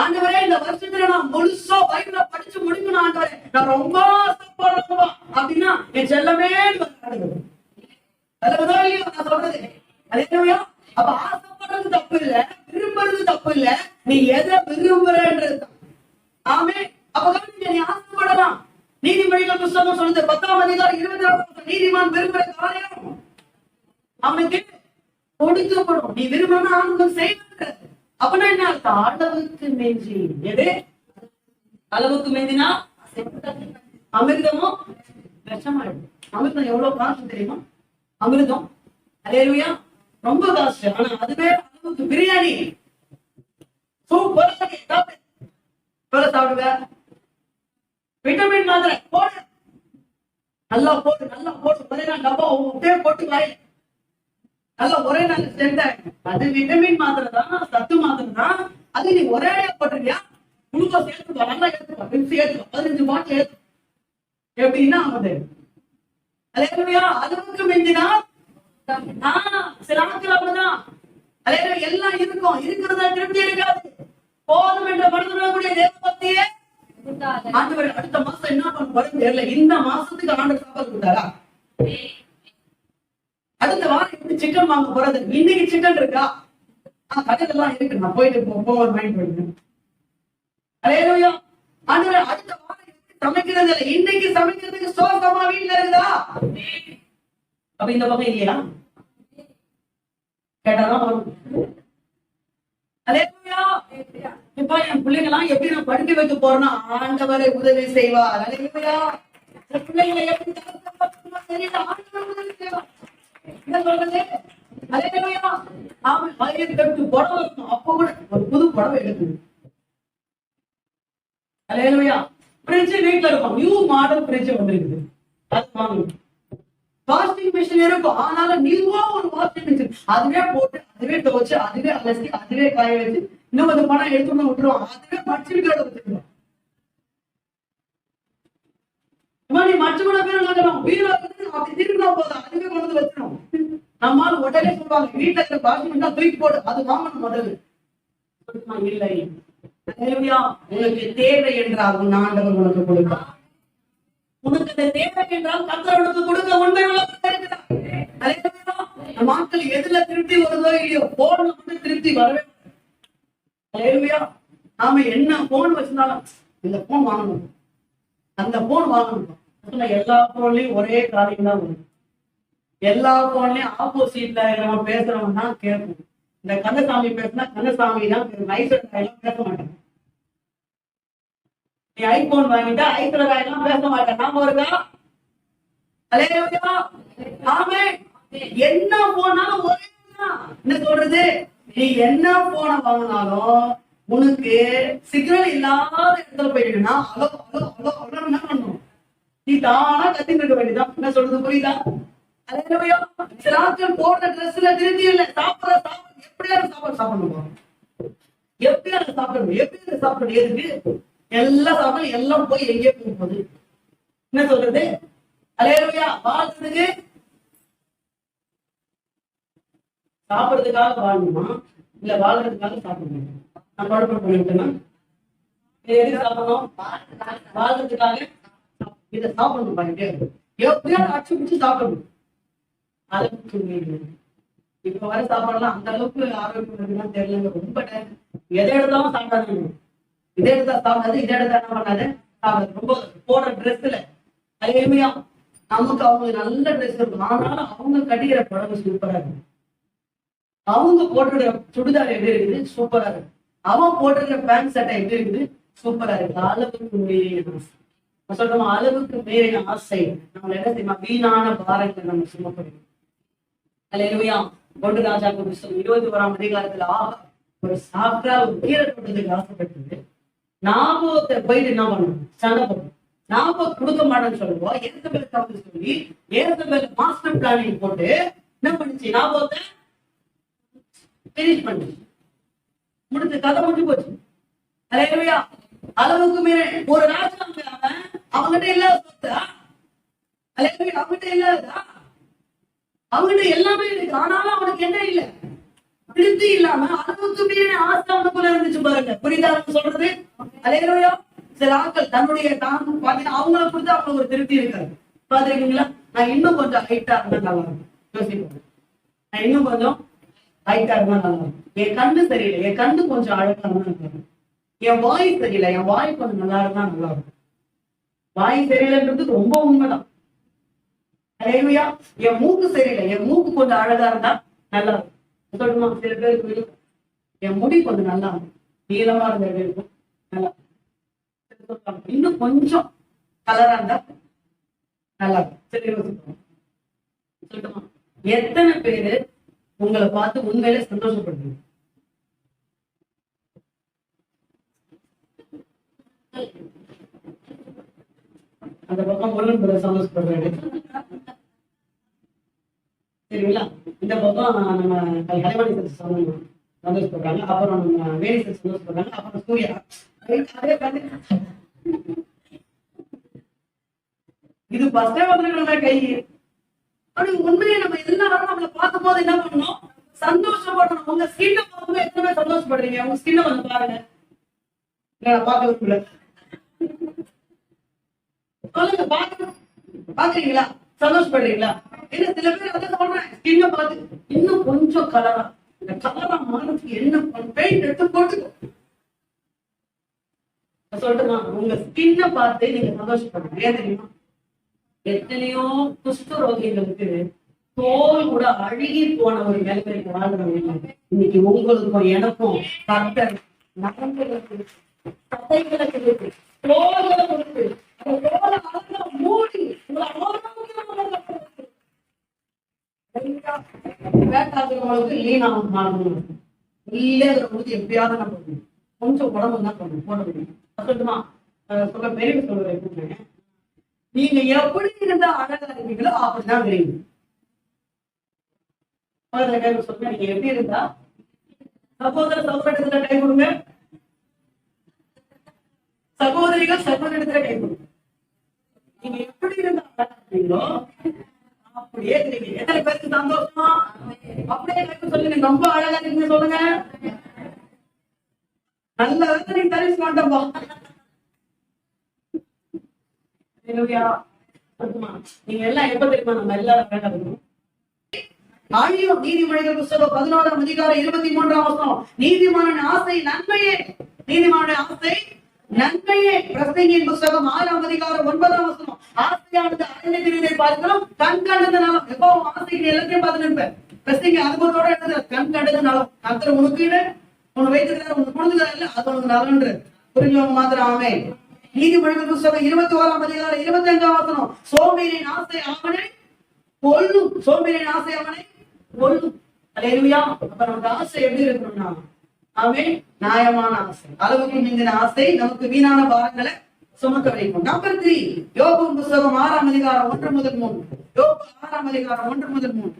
ஆண்டவரே, இந்த வருஷத்துல நான் முழுசா பைபிள படிச்சு முடிக்கணும் ஆண்டவரே, நான் ரொம்ப ஆசைப்படுறேன் அப்படின்னா என் செல்லமே நான் சொல்றது. அல்லேலூயா. அப்ப ஆசைப்படுறது தப்பு இல்ல, விரும்புறது தப்பு இல்ல, நீ எதை விரும்புறன்றது. ஆமே. அப்ப நீ ஆசைப்படலாம். நீதிமொழிகள் புத்தகம் சொல்லுது 10ஆம் அதிகாரம் 24 நீதிமான் விரும்புற காரியம் அவனுக்கு கொடுக்கப்படும். நீ விரும்புனா அவனுக்கு செய்வது. அப்படின்னா என்ன அர்த்தம்? அளவுக்கு மிஞ்சி. எது அளவுக்கு மிஞ்சினா அமிர்தமும் விஷமாயிடும். அமிர்தம் எவ்வளவு காசு தெரியுமா? அமிர்தம் அல்லேலூயா ரொம்ப காசு. ஆனா அதுவே அளவுக்கு பிரியாணி சூப்பர் சாப்பிடுவ. விட்டமின் மாத்திரை போடு, நல்லா போட்டு ஒரே நாள் டப்பா போட்டு வாய் நல்லா ஒரே நாள் ஸ்ட்ரென்த் ஆயிடும். அது விட்டமின் மாத்திரை தான், சத்து மாத்திரை தான். அது நீ ஒரே போட்டுறியா? குளுக்கோஸ் ஏத்துக்கோ, நல்லா ஏத்துக்கோ, பிப்சி ஏத்துக்கோ, 15 பாட்டில் ஏத்து. எப்படின்னா ஆகுது? அல்லேலூயா. அளவுக்கு மிஞ்சினா சில ஆட்கள் அப்படிதான். அல்லேலூயா. எல்லாம் இருக்கும், இருக்கிறதா திருப்தி இருக்காது. போதும் என்ற மனதுடைய தேவ பக்தியே ஆண்டவர் அடுத்த மாசம் என்ன பண்ண தெரியல. இந்த மாசத்துக்கு ஆண்டவர் சாப்பாடு கொடுத்தாரா? அடுத்த வாரம் எப்படி சிக்கன் வாங்க போறது? இன்னைக்கு சிக்கன் இருக்கா? கடையில எல்லாம் இருக்கு, நான் போயிட்டு போக மைண்ட் பண்ணுறேன். அல்லேலூயா. ஆண்டவர் அடுத்த வாரம் சமைக்கிறது இல்லை, இன்னைக்கு சமைக்கிறதுக்கு சோசமா வீட்டுல இருக்குதா? அப்ப இந்த பக்கம் இல்லையா? கேட்டாதான் வரும். அல்லேலூயா. இப்ப என் பிள்ளைங்களாம் எப்படி நான் படிக்க வைக்க போறேன்னா ஆண்டவரை உதவி செய்வார். அல்லேலூயா. பிள்ளைங்களை எப்படி தெரியல, ஆண்டவர் உதவி செய்வார். என்ன சொல்றது? அல்லேலூயா. ஆமா, 1008 புடவை இருக்கும், அப்ப கூட ஒரு புது புடவை எடுக்கணும். அல்லேலூயா. ஃப்ரிட்ஜ் வீட்டுல இருக்கும், நியூ மாடல் ஃப்ரிட்ஜ் வந்திருக்குது, அது வாங்கணும். வாஷிங் மிஷின் இருக்கும், ஆனாலும் நியூவா ஒரு வாஷிங் மிஷின், அதுவே போட்டு அதுவே துவைச்சு அதுவே அலசி அதுவே காய வச்சு இன்னும் கொஞ்சம் பணம் எடுத்துன்னு விட்டுருவோம், அதுவே மடிச்சுட்டு வச்சுருவோம். நீ மற்ற கூட பேரும் வீடு அப்படி திரும்பினா போதும், அதுவே கொண்டு வந்து வச்சிடும். நம்மால உடனே சொல்லுவாங்க, வீட்டுல இருக்க வாஷிங் மிஷின் தூக்கி போடு, அது வாங்கணும் முதல்ல. இல்லை, உனக்கு தேவை என்றால் உன் ஆண்டவர் உனக்கு கொடுப்பார். உனக்கு இந்த தேவை என்றால் கர்த்தர் உனக்கு கொடுக்க உண்மை மக்கள் எதுல திருப்தி வருதோ இல்லையோ, போன்ல வந்து திருப்தி வரவே. நாம என்ன போன் வச்சிருந்தாலும் இந்த போன் வாங்கணும், அந்த போன் வாங்கணும். எல்லா போன்லயும் ஒரே காரியம் தான் வரும். எல்லா போன்லயும் ஆப்போசிட்ல நம்ம பேசுறவங்க தான் கேட்போம். இந்த கந்தசாமி பேசினா கந்தசாமி தான் பேச மாட்டேன். நீ ஐபோன் வாங்கிட்டா ஐஸ்வர்யெல்லாம் பேச மாட்டேன். நாம இருக்கா? ஆமே. என்ன போனாலும் ஒரே என்ன சொல்றது, நீ என்ன போன வாங்கினாலும் உனக்கு சிக்னல் இல்லாத இடத்துல போயிடுனா அவ்வளோ என்ன பண்ணணும், நீ தானா கத்திட்டு வேண்டியதான். என்ன சொல்றது புரியுதா? சில ஆட்கள் போடுற ட்ரெஸ்ல திருப்தி இல்லை, சாப்பிடுற எப்படியாவது சாப்பிடணும், எப்படியாவது சாப்பிடணும், எதுக்கு எல்லாம் சாப்பிடணும், எல்லாம் போய் எங்கேயே போகும்போது என்ன சொல்றது? அல்லேலூயா. வாழ்றதுக்கு சாப்பிடுறதுக்காக வாழணுமா இல்ல வாழ்றதுக்காக சாப்பிடணும்? நான் குழப்பம் பண்ணிட்டேன்னா எதுக்கு சாப்பிடணும்? வாழ்றதுக்காக. இதை சாப்பிடணும் பண்ணிட்டே இருக்கும். எப்படியாவது அடிச்சு பிடிச்சு சாப்பிடணும். அளவுக்கு மீறி இப்ப வர சாப்பாடுலாம் அந்த அளவுக்கு ஆரோக்கியம் தெரியல. ரொம்ப எதை எடுத்தாலும் சாப்பிடாது. இதை எடுத்தா சாப்பிடாது, இதை எடுத்தா என்ன பண்ணாது சாப்பிடாது. ரொம்ப போடுற ட்ரெஸ்ல அருமையா நமக்கு அவங்க நல்ல ட்ரெஸ் இருக்கும், ஆனாலும் அவங்க கட்டிக்கிற புடவை சூப்பரா இருக்கும். அவங்க போட்டுக்கிற சுடிதார் எப்படி இருக்குது? சூப்பரா இருக்கு. அவன் போட்டுக்கிற பேண்ட் சட்டை எப்படி இருக்குது? சூப்பரா இருக்கு. அளவுக்கு மீறிய ஆசை சொல்றோம். அளவுக்கு மீறின ஆசை நம்ம என்ன செய்யணும்? வீணான பாரங்களை நம்ம சுமப்படுவோம். அல்லேலூயா. 1 ராஜாக்கள் புத்தகம் 21ஆம் அதிகாரத்துல ஒரு சாக்கா ஒரு கீரை தொட்டதுக்கு ஆசைப்பட்டது. நாபோத்தை போயிட்டு என்ன பண்ணணும்? சண்டை போடணும். நாபோத் கொடுக்க மாட்டேன்னு சொல்லுவோம். ஏசபேல் தவிர சொல்லி ஏசபேல் மாஸ்டர் பிளானிங் போட்டு என்ன பண்ணுச்சு? நாபோத்தை பினிஷ் பண்ணி முடிச்சு கதை முடிஞ்சு போச்சு. அல்லேலூயா. அளவுக்கு மீற ஒரு ராஜா அவங்ககிட்ட இல்லாத சொத்தா? அல்லேலூயா. அவங்ககிட்ட இல்லாததா? அவங்ககிட்ட எல்லாமே இருக்கு, ஆனாலும் அவனுக்கு என்ன இல்ல? திருப்தி இல்லாம அளவுக்கு மீறின ஆசை அவனுக்குள்ள இருந்துச்சு பாருங்க. புரியுதா சொல்றது? அல்லேலூயா. சில ஆட்கள் தன்னுடைய பாத்தீங்கன்னா அவங்கள கொடுத்து அவங்களுக்கு ஒரு திருப்தி இருக்காது. பாத்துருக்கீங்களா? நான் இன்னும் கொஞ்சம் ஹைட்டா இருந்தா நல்லா இருக்கும். யோசிப்போம். நான் இன்னும் கொஞ்சம் ஹைட்டா இருந்தா நல்லா இருக்கும். என் கண்ணு சரியில்லை, என் கண்ணு கொஞ்சம் அழகா இருந்தா நல்லா இருக்கும். என் வாய் சரியில்லை, என் வாய் கொஞ்சம் நல்லா இருந்தா நல்லா இருக்கும். வாய் சரியில்லைன்றது ரொம்ப உண்மைதான். அல்லேலூயா. என் மூக்கு சரியில்லை, என் மூக்கு கொஞ்சம் அழகா இருந்தா நல்லா இருக்கும். சொல்லுமா? சில பேருக்கு என் முடி கொஞ்சம் நல்லா இருக்கும், நீளமா இருந்த இருக்கும் நல்லா. இன்னும் கொஞ்சம் கலரா இருந்தா நல்லா இருக்கும். சரி யோசிப்போம். சொல்லுமா? எத்தனை பேரு உங்களை பார்த்து உண்மையிலே சந்தோஷப்படுறீங்க? அந்த பக்கம் பொருள் சந்தோஷப்படுறாரு சரிங்களா? இந்த பக்கம் நம்ம கலைவாணி சந்தோஷப்படுறாங்க, அப்புறம் நம்ம வேணி சந்தோஷப்படுறாங்க, அப்புறம் சூர்யா. இது ஃபர்ஸ்டே வந்துருக்கணுமே கை. அப்படி உண்மையை நம்ம எல்லாரும் நம்மளை பார்க்கும் போது என்ன பண்ணணும்? சந்தோஷப்படணும். உங்க ஸ்கின்னை பார்க்கும்போது எத்தனை சந்தோஷப்படுறீங்க? உங்க ஸ்கின்னை வந்து பாருங்க. பார்க்க விரும்பல சொல்லுங்க. பாக்குறீங்களா? சந்தோஷப்படுறீங்களா? என்ன சில பேர் அதை சொல்றேன், ஸ்கின்னை பார்த்து இன்னும் கொஞ்சம் கலரா, இந்த கலரா மாறதுக்கு என்ன பெயிண்ட் எடுத்து போட்டுக்கோ சொல்லட்டுமா? உங்க ஸ்கின்னை பார்த்து நீங்க சந்தோஷப்படுறீங்க. ஏன் தெரியுமா? எத்தனையோ குஷ்ட ரோகிகளுக்கு தோல் கூட அழுகி போன ஒரு நிலைமைக்கு வாழ்றவங்க இன்னைக்கு உங்களுக்கும் எனக்கும் கர்த்தர் நரம்புகளுக்கு தசைகளுக்கு இருக்கு, தோல்களை கொடுத்து அந்த தோலை அழகா மூடி வேட்டாக்குறவங்களுக்கு லீனாவும் மாறணும். இல்லே அதை கொடுத்து எப்படியாவது நான் பண்ணணும். கொஞ்சம் உடம்பு தான் பண்ணணும், போட முடியும். சொல்லட்டுமா? சொல்ல பெரிய சொல்றேன், நீங்க எப்படி இருந்தா அழகா இருக்கீங்களோ அப்படிதான் தெரியும். சொல்லுங்க, நீங்க எப்படி இருந்தா சகோதர சகோதரத்துல கை கொடுங்க, சகோதரிகள் சகோதரத்துல கை கொடுங்க. நீங்க எப்படி இருந்தா அழகா இருக்கீங்களோ அப்படியே தெரியுங்க. எத்தனை பேருக்கு சந்தோஷமா? அப்படியே கை சொல்லுங்க, ரொம்ப அழகா இருக்கீங்க சொல்லுங்க. நல்ல நீங்க சர்வீஸ் மாட்டோம்பா. நீங்க எல்லாம் எப்ப தெரியுமா நம்ம எல்லாரும் வேண்டாம். ஆழியம் நீதிமொழிகள் புத்தகம் 11ஆம் அதிகாரம் 23ஆம் வசனம். நீதிமானின் ஆசை நன்மையே, நீதிமானின் ஆசை நன்மையே. பிரசங்கியின் புத்தகம் 6ஆம் அதிகாரம் 9ஆம் வசனம். ஆசையானது அடைந்த திருவிதை பார்க்கிறோம், கண் கண்டது நலம். எப்போ ஆசைக்கு எல்லாத்தையும் பார்த்து நிற்பேன். பிரசங்கி அனுபவத்தோட எழுதுற கண் கண்டது நலம். கர்த்தர் உனக்கு உனக்கு வைத்துக்கிறார், உனக்கு கொடுத்துக்கிறார் இல்ல, அது உனக்கு நலன்று புரிஞ்சவங்க மாத்திரம். ஆமே. நீதிமொழிகள் புத்தகம் 21ஆம் அதிகாரம் 25ஆம் வசனம். சோம்பேறியின் ஆசை அவனை கொல்லும், சோம்பேறியின் ஆசை அவனை கொல்லும். அல்லேலூயா. அப்ப நமக்கு ஆசை எப்படி இருக்கணும்னா, ஆமென், நியாயமான ஆசை, அளவுக்கு மிஞ்சின ஆசை நமக்கு வீணான பாரங்களை சுமக்க வைக்கும். நம்பர் 3, யோபு புத்தகம் 6ஆம் அதிகாரம் 1 முதல் 3. யோபு 6ஆம் அதிகாரம் 1 முதல் 3.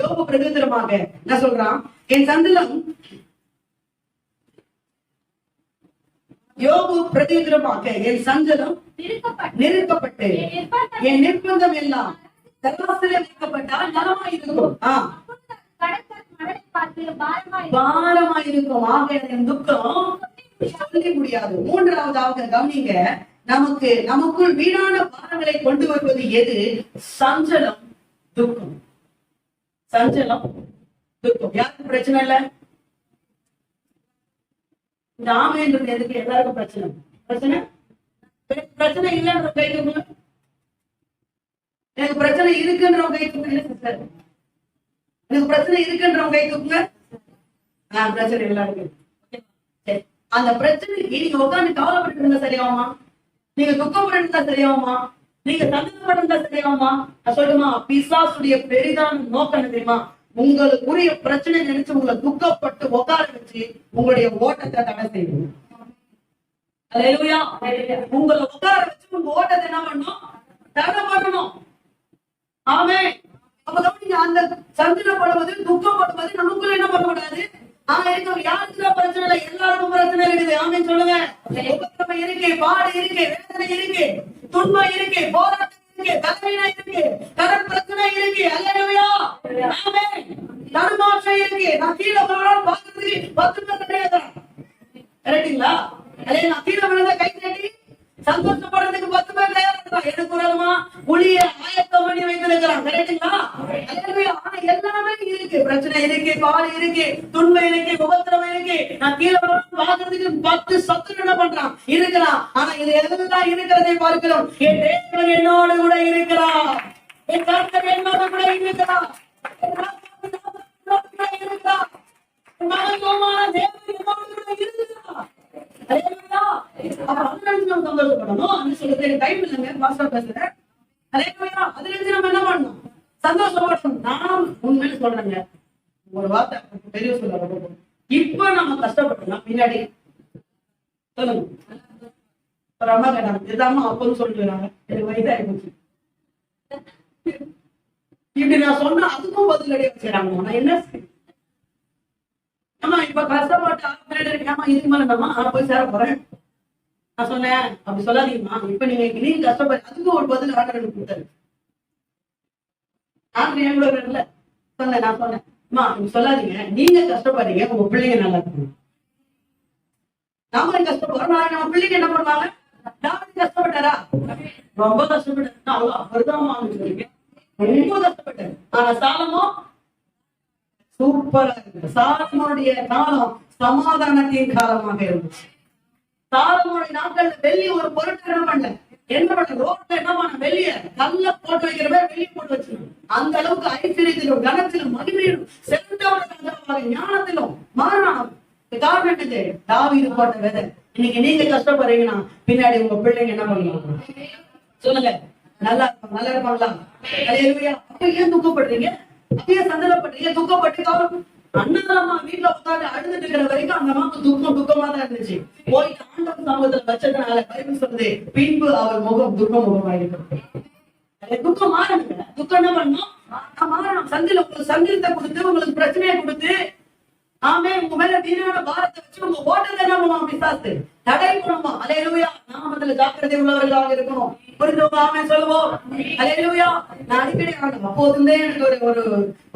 யோபு பிரதித்திரமாக என்ன சொல்றான்? என் சந்திலம் யோபு பிரதிகிரமாக என் சஞ்சலம் நிறுத்தப்பட்டு என் நிர்பந்தம் எல்லாம் தராசிலே வைக்கப்பட்டால் நலமாயிருக்கும். பாரமாயிருக்கும். ஆக என் துக்கம் சொல்ல முடியாது. மூன்றாவதாக கவனிங்க, நமக்குள் வீணான பாரங்களை கொண்டு வருவது எது? சஞ்சலம், துக்கம். சஞ்சலம், துக்கம். யாருக்கும் பிரச்சனை இல்ல? இந்த ஆமைன்றது எதுக்கு? எல்லாருக்கும் பிரச்சனை. பிரச்சனை இல்லைன்ற கை தூக்குங்க. எனக்கு பிரச்சனை இருக்குன்றவங்க கை தூக்குங்க. சிஸ்டர், எனக்கு பிரச்சனை இருக்குன்றவங்க கை தூக்குங்க. பிரச்சனை எல்லாருக்கும். அந்த பிரச்சனைக்கு நீங்க உட்காந்து கவலைப்பட்டு இருந்தா சரியாகுமா? நீங்க துக்கப்பட்டு இருந்தா சரியாகுமா? நீங்க சந்தோஷப்பட்டு இருந்தா சரியாகுமா? நான் சொல்லுமா, பிசாசுடைய பெரிதான நோக்கம் என்ன தெரியுமா? உங்களுக்குரிய பிரச்சனை நினைச்சு உங்களை துக்கப்பட்டு உட்கார வச்சு உங்களுடைய ஓட்டத்தை தடை செய்யணும். அல்லேலூயா. உங்களை உட்கார வச்சு உங்க ஓட்டத்தை என்ன பண்ணணும்? தடை பண்ணணும். ஆமே. அப்பதான் நீங்க அந்த சந்தனப்படுவது, துக்கப்படுவது நமக்குள்ள என்ன பண்ணக்கூடாது? யாருக்குதான் பிரச்சனை இல்லை? எல்லாருக்கும் பிரச்சனை இருக்குது. ஆமே சொல்லுங்க. இருக்கு, பாடு இருக்கு, வேதனை இருக்கு, துன்பம் இருக்கு, போராட்டம் இருக்கு, தலைவீனா இருக்கு, கடன் பிரச்சனை இருக்கு. அல்லேலூயா. ஆமே. தடுமாற்றம் இருக்கு. நான் கீழே விழுறான்னு பாக்குறதுக்கு 10 பேர் கிடையாது. கரெக்டுங்களா? அதே நான் கீழே விழுந்த கை தட்டி சந்தோஷப்படுறதுக்கு 10 பேர் தயாரா எனக்கு உரமா புளிய ஆயத்தம் பண்ணி வைத்திருக்கிறான். கரெக்டுங்களா? ஆனா எல்லாமே இருக்கு. பிரச்சனை இருக்கு, பாடு இருக்கு, துன்பம் இருக்கு, உபத்திரவம் இருக்கு. நான் கீழே பாக்குறதுக்கு 10 சத்துரு என்ன பண்றான்? இருக்கிறான். ஆனா இது எல்லாம் இருக்கிறதை பார்க்கிறோம். என் தேவன் என்னோடு கூட இருக்கிறான். என் கர்த்தர் என்னோடு கூட இருக்கிறான். ஒரு வார்த்தை பெரிய சொல்ல, இப்ப நம்ம கஷ்டப்பட்டோம் பின்னாடி சொல்லுங்க. ஒரு அம்மா கேட்டாங்க, இதாம அப்பன்னு சொல்லிட்டு வராங்க, எனக்கு வயதாகி போச்சு. இப்படி நான் சொன்னா அதுக்கும் பதில் அடைய வச்சுறாங்க. நான் என்ன ஆமா இப்ப கஷ்டப்பட்டு ஆமா இதுக்கு மேல நம்ம போய் சேர போறேன். நான் சொன்னேன், அப்படி சொல்லாதீங்கம்மா. இப்ப நீங்க கஷ்டப்பட்டு அதுக்கும் ஒரு பதில் ஆர்டர் கொடுத்தாரு. நான் என் கூட இல்ல சொன்னேன். நான் சொன்னேன், அம்மா நீங்க சொல்லாதீங்க, நீங்க கஷ்டப்படுறீங்க, உங்க பிள்ளைங்க நல்லா இருக்கணும். நாம கஷ்டப்படுறோம், நாளைக்கு நம்ம பிள்ளைங்க என்ன பண்ணுவாங்க? தாவீது கஷ்டப்பட்டாரா? ரொம்ப கஷ்டப்பட்டாரு. அவர்தான் சொல்றீங்க, ரொம்ப கஷ்டப்பட்டாரு. ஆனா சாலமோ சூப்பரா இருக்கு. சாலமோனுடைய காலம் சமாதானத்தின் காலமாக இருந்துச்சு. சாலமோனுடைய நாட்கள்ல வெள்ளி ஒரு பொருட்கள் என்ன பண்ண ரோட்ல என்ன பண்ண வெளிய கல்ல போட்டு வைக்கிற பேர் வெளியே போட்டு வச்சிருக்கோம். அந்த அளவுக்கு ஐஸ்வர்யத்திலும் கனத்திலும் மகிமையிலும் செல்வ ஞானத்திலும் மாறணும். காரணம் என்னது? தாவீது போட்ட விதை. இன்னைக்கு நீங்க கஷ்டப்படுறீங்கன்னா பின்னாடி உங்க பிள்ளைங்க என்ன பண்ணுவாங்க? சொல்லுங்க. நல்லா இருப்பாங்களா? ஏன் துக்கப்படுறீங்க? அப்படியே சந்தனப்படுறீங்க, துக்கப்பட்டு கவலை. அண்ணாமா வீட்டுல உட்காந்து அழுதுட்டு இருக்கிற வரைக்கும் அந்த அம்மாவுக்கு துக்கமா தான் இருந்துச்சு. போயிட்டு ஆண்டவன் சமூகத்துல வச்சதுனால பைபிள் சொல்லுது, பின்பு அவர் முகம் துக்க முகமாயிருக்கும். துக்கம் மாறணுங்க. துக்கம் என்ன பண்ணணும்? மாறணும். சங்கீதத்தை கொடுத்து உங்களுக்கு பிரச்சனையை கொடுத்து ஆமே உங்க மேல வீணான பாரத்தை வச்சு உங்க ஓட்டத்தை என்ன பண்ணுவோம்? பிசாசு தடை பண்ணுவோம். அல்லேலூயா. நாம அதுல ஜாக்கிரதை உள்ளவர்களாக இருக்கணும். புரிஞ்சவங்க ஆமே சொல்லுவோம். அல்லேலூயா. நான் அடிக்கடி அப்போதுந்தே எனக்கு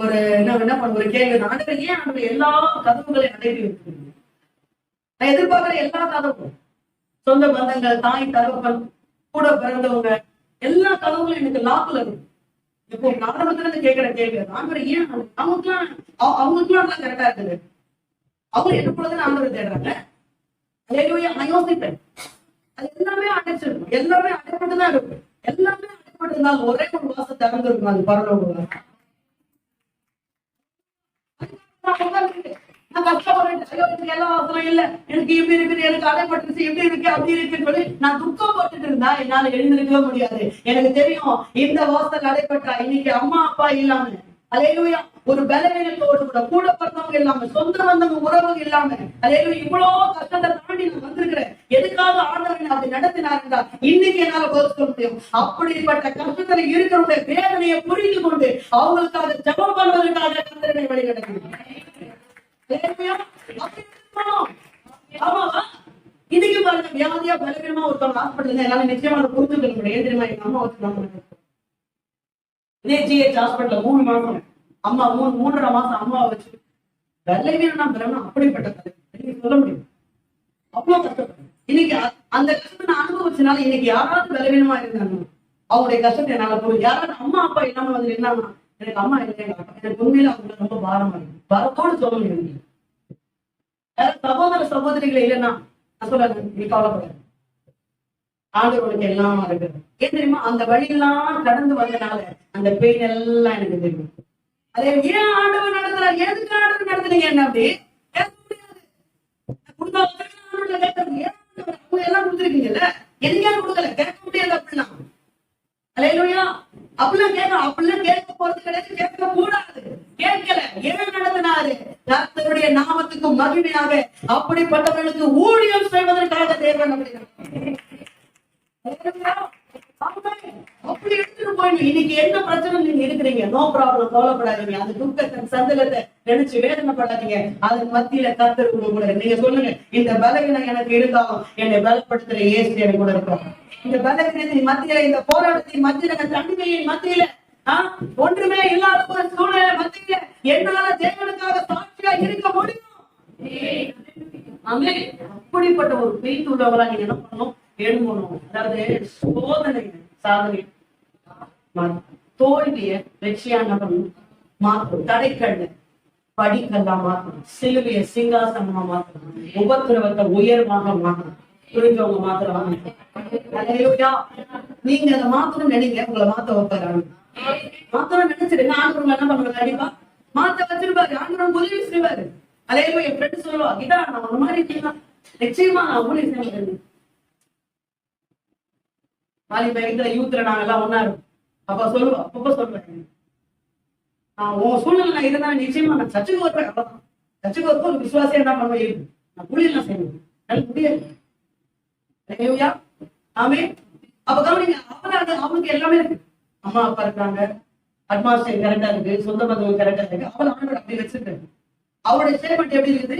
ஒரு என்ன பண்ண ஒரு கேள்வி, ஆண்டவர் ஏன் ஆண்டவர் எல்லா கதவுகளையும் அடைவி வைக்கிறீங்க? நான் எதிர்பார்க்கிற எல்லா கதவும், சொந்த பந்தங்கள், தாய் தகப்பன், கூட பிறந்தவங்க, எல்லா கதவுகளும் எனக்கு லாக்குல இருக்கு. இப்போ ஆரம்பத்துல இருந்து கேட்கிற கேள்வி, ஆண்டவர் ஏன் அவங்களுக்குலாம் கரெக்டா இருக்குது, அவங்க எனக்குள்ளதான் ஆண்டவர் தேடுறாங்க. அல்லேலூயா. நான் யோசிப்பேன், அது எல்லாமே அடைச்சிருக்கும், எல்லாமே அடைப்பட்டுதான் இருக்கும். எல்லாமே அடைப்பட்டு இருந்தாலும் ஒரே ஒரு வாசத்தை திறந்திருக்கும், அது பரலோகம். நான் கஷ்டப்படுறேன், ஐயோ எனக்கு எல்லா வாசலும் இல்ல, எனக்கு இப்படி இருக்குது, எனக்கு அடைப்பட்டுருச்சு, இப்படி இருக்கு, அப்படி இருக்குன்னு சொல்லி நான் துக்கப்பட்டு இருந்தா என்னால எழுந்திருக்கவே முடியாது. எனக்கு தெரியும், இந்த வாசல் அடைப்பட்டா இன்னைக்கு அம்மா அப்பா இல்லாம, அல்லேலூயா, ஒரு பலவீனத்தோடு கூட பிறந்தவங்க இல்லாம, சொந்த பந்தவங்க உறவுங்க இல்லாம, அல்லேலூயா, இவ்வளவு கஷ்டத்தை தாண்டி நான் வந்திருக்கிறேன். எதுக்காக ஆண்டவர் அப்படி நடத்தினாருந்தா இன்னைக்கு என்னால பதில் சொல்ல முடியும். அப்படிப்பட்ட கஷ்டத்துல இருக்கிறவங்க வேதனையை புரிந்து கொண்டு அவங்களுக்காக ஜெபம் பண்ணுவதற்காக கர்த்தரை வழி நடக்கணும். இன்னைக்கு பாருங்க, வியாதியா பலவீனமா ஒருத்தவங்க ஹாஸ்பிட்டல் என்னால நிச்சயமா அதை புரிஞ்சுக்க முடியும். ஏன் தெரியுமா? எங்க அம்மா வச்சு இதே ஜிஹெச் ஹாஸ்பிட்டல்ல 3 மாசம் அம்மா 3.5 மாசம் அம்மாவை வச்சு பலவீனம்னா பலவீனம் அப்படிப்பட்ட கதை சொல்ல முடியும். அவ்வளவு கஷ்டப்படும். இன்னைக்கு அந்த கஷ்டத்தை நான் அனுபவிச்சனால இன்னைக்கு யாராவது பலவீனமா இருந்தாங்க அவங்களுடைய கஷ்டத்தை என்னால புரியும். யாராவது அம்மா அப்பா இல்லாம வந்து இருந்தாங்கன்னா எனக்கு அம்மா இல்லை எனக்கு உண்மையில அவங்க ரொம்ப பாரமா இருக்கு. பாரத்தோடு சொல்ல முடியும். சகோதர சகோதரிகள் இல்லைன்னா நான் சொல்ல நீ கவலைப்படாது, ஆண்டவர்களுக்கு எல்லாமா இருக்கு. ஏன் தெரியுமா? அந்த வழியெல்லாம் கடந்து வந்தனால அந்த பெயின் எல்லாம் எனக்கு தெரியும். அதே ஏன் ஆண்டவர் நடத்துறாரு, எதுக்கு ஆண்டவர் நடத்துனீங்க என்ன அப்படி எல்லாம் கொடுத்துருக்கீங்கல்ல, எதுக்காக கொடுக்கல கேட்க முடியாது அப்படின்னா அல்லேலூயா. அப்படிலாம் கேட்க போறது கிடையாது, கேட்க கூடாது. கேட்கல ஏன் நடத்தினாரு? கர்த்தருடைய நாமத்துக்கு மகிமையாக அப்படிப்பட்டவர்களுக்கு ஊழியம் செய்வதற்காக தேவன் அப்படி எடுத்துட்டு போயிடும். இன்னைக்கு என்ன பிரச்சனை நீங்க இருக்கிறீங்க, நோ ப்ராப்ளம், கவலைப்படாதீங்க. அந்த துக்கத்தின் சந்தலத்தை நினைச்சு வேதனைப்படாதீங்க. அதன் மத்தியில கர்த்தர் கூட நீங்க சொல்லுங்க, இந்த பலவீனம் எனக்கு இருந்தாலும் என்னை பலப்படுத்துற இயேசு எனக்கு கூட இருக்கும். இந்த பலவீனத்தின் மத்தியில, இந்த போராட்டத்தின் மத்தியில, இந்த தனிமையின் மத்தியில, ஒன்றுமே இல்லாத ஒரு சூழ்நிலை மத்தியில என்னால தேவனுக்காக சாட்சியா இருக்க முடியும். அப்படிப்பட்ட ஒரு பெய்து உள்ளவங்களா நீங்க என்ன பண்ணணும்? எழுமணும். அதாவது சோதனை சாதனை தோல்விய வெற்றியா என்ன பண்ணணும்? மாற்றணும். தடைக்கல்ல படிக்கல்லா மாற்றணும். சிலுவைய சிங்காசனமா மாற்றணும். உபத்திரவத்தை உயர்வாக மாற்றணும். புரிஞ்சவங்க மாத்திரம் நீங்க அதை மாத்தணும்னு நினைங்க, உங்களை மாத்த வைப்பாரு. மாத்தணும் நினைச்சிருங்க, ஆண்டவங்க என்ன பண்ணுவாங்க? கண்டிப்பா மாத்த வச்சிருப்பாரு. ஆண்டவங்க உதவி செய்வாரு. அதே போய் என் ஃப்ரெண்ட் சொல்லுவா, இதா நான் ஒரு மாதிரி நிச்சயமா நான் ஊழிய செய்வேன். வாலிப யூத்ல நாங்க எல்லாம் ஒன்னா இருக்கும். அப்ப சொல்லுவா, அப்ப சொல்றேன், உன் சூழ்நிலை நான் இருந்தா நிச்சயமா நான் சர்ச்சுக்கு வருவேன். அப்பதான் சர்ச்சுக்கு வரப்போ ஒரு விசுவாசம் என்ன பண்ணுவேன், நான் ஊழியெல்லாம் செய்வேன். எனக்கு முடியாது. ஆமே. அப்ப கவனிங்க, அவனுக்கு எல்லாமே இருக்கு. அம்மா அப்பா இருக்காங்க, அட்மாஸ்டர் கரெக்டா இருக்கு, சொந்த பந்தவங்க கரெக்டா இருக்கு. அவளை ஆண்டவர் அப்படி வச்சிருக்காரு. அவருடைய ஸ்டேட்மெண்ட் எப்படி இருக்குது?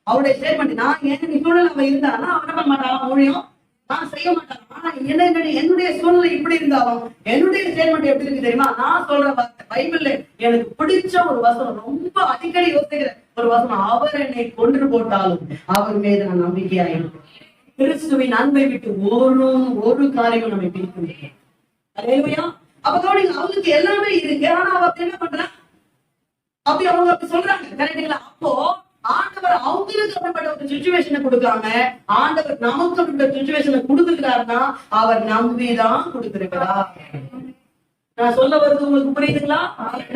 அவருடைய ஸ்டேட்மெண்ட், நான் ஏன் சூழ்நிலை அவன் இருந்தானா அவன் பண்ண மாட்டான், ஊழியம் நான் செய்ய மாட்டான். ஆனா என்னுடைய சூழ்நிலை இப்படி இருந்தாலும் என்னுடைய ஸ்டேட்மெண்ட் எப்படி இருக்கு தெரியுமா? நான் சொல்ற வார்த்தை பைபிள்ல எனக்கு பிடிச்ச ஒரு வசனம், ரொம்ப அடிக்கடி யோசிக்கிற ஒரு வசனம், அவர் என்னை கொன்று போட்டாலும் அவர் மீது நான் நம்பிக்கையாயிருக்கேன். கிறிஸ்துவின் அன்பை விட்டு ஒரு காரியம் நம்ம பிரிக்க முடியும். அல்லேலூயா. அப்ப கவனிங்க, அவங்களுக்கு எல்லாமே இருக்கு. ஆனா அவ என்ன பண்றான்? அப்படி அவங்க அப்படி சொல்றாங்க, கரெக்டுங்களா? அப்போ ஆண்டவர் அவங்களுக்கு அப்படிப்பட்ட ஒரு சிச்சுவேஷனை கொடுக்காம ஆண்டவர் நமக்கு அப்படிப்பட்ட சிச்சுவேஷனை கொடுத்துருக்கிறாருன்னா அவர் நம்பிதான் கொடுத்திருக்கிறார். நான் சொல்ல வருது உங்களுக்கு புரியுதுங்களா?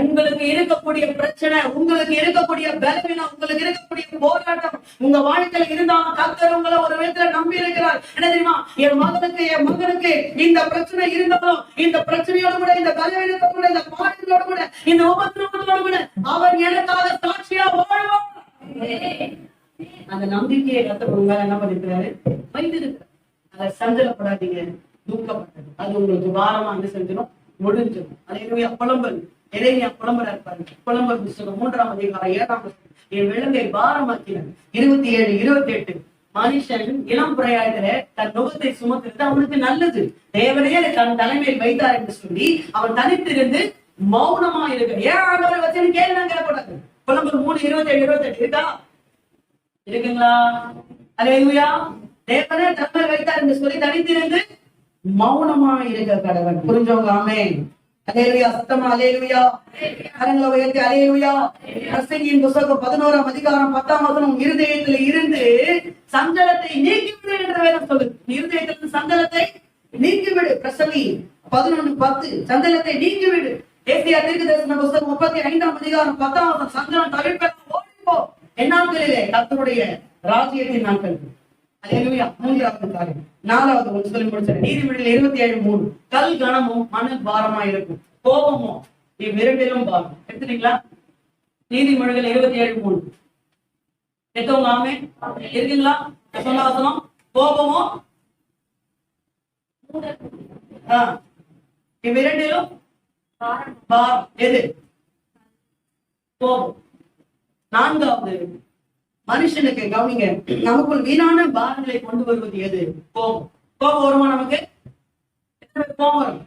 உங்களுக்கு இருக்கக்கூடிய பிரச்சனை, உங்களுக்கு இருக்கக்கூடிய பலவீனம், உங்களுக்கு இருக்கக்கூடிய போராட்டம் உங்க வாழ்க்கையில இருந்தாலும் கர்த்தர் உங்களை ஒரு விதத்துல நம்பி இருக்கிறார். என்ன தெரியுமா? என் மகனுக்கு இந்த பிரச்சனை இருந்தாலும் இந்த பிரச்சனையோடு கூட, இந்த பலவீனத்தோடு கூட, இந்த பாடங்களோடு கூட, இந்த உபத்திரவத்தோடு கூட அவர் எனக்காக சாட்சியா வாழ்வார். அந்த நம்பிக்கையை கர்த்தர் உங்க என்ன பண்ணிருக்கிறாரு? வைத்திருக்கிறார். அதை சஞ்சலப்படாதீங்க, துக்கப்பட்டது அது உங்களுக்கு வாரமா வந்து செஞ்சிடும், முடிஞ்சிடும். அல்லேலூயா. புலம்பல் எரேமியா புலம்பரா இருப்பாரு. புலம்பல் புத்தகம் 3ஆம் அதிகாரம் 7ஆம் வசனம், என் விலங்கை பாரமாக்கினார். 27, 28 மனுஷன் இளம் பிரயாயத்துல தன் நுகத்தை சுமத்துறது அவனுக்கு நல்லது, தேவனையே தன் தலைமையில் வைத்தார் என்று சொல்லி அவன் தனித்திருந்து மௌனமா இருக்கு. ஏன் ஆண்டவரை வச்சு கேள்வி கேட்கக்கூடாது. புலம்பல் 3:27, 28 இருக்கா? இருக்குங்களா? அல்லேலூயா. தேவனே தன்னை வைத்தார் என்று சொல்லி தனித்திருந்து மௌனமா இருக்க கடவன். புரிஞ்சவங்க ஆமென். அல்லேலூயா. சத்தமா அல்லேலூயா. கரங்களை உயர்த்தி அல்லேலூயா. பிரசங்கியின் புத்தகம் 11ஆம் அதிகாரம் 10ஆம் வசனம், இருதயத்தில் இருந்து சஞ்சலத்தை நீக்கிவிடு என்ற வேதம் சொல்லுது. இருதயத்திலிருந்து சஞ்சலத்தை நீக்கிவிடு. பிரசங்கி 11:10 சஞ்சலத்தை நீக்கிவிடு. ஏசியா தீர்க்கதரிசன புத்தகம் 35ஆம் அதிகாரம் 10ஆம் வசனம், சஞ்சலம் தவிர்க்க ஓடிப்போ. எந்நாட்களிலே கர்த்தருடைய ராஜ்யத்தின் நாட்கள். அல்லேலூயா. 3வது காரியம். 4வது ஒன்று சொல்லி முடிச்சேன். நீதிமொழிகள் 27:3 கல் கனமும் மணல் பாரமா இருக்கும், கோபமும் இவ்விரண்டிலும் பாரம். எடுத்துட்டீங்களா? நீதிமொழிகள் 27:3 எடுத்தவங்க ஆமே இருக்குங்களா? சொன்ன வசனம் கோபமும் இவ்விரண்டிலும் பாரம். எது? கோபம். 4வது மனுஷனுக்கு கவனிங்க, நமக்குள் வீணான பாரங்களை கொண்டு வருவது எது? கோபம். கோபம் வருமா நமக்கு? கோபம் வரும்.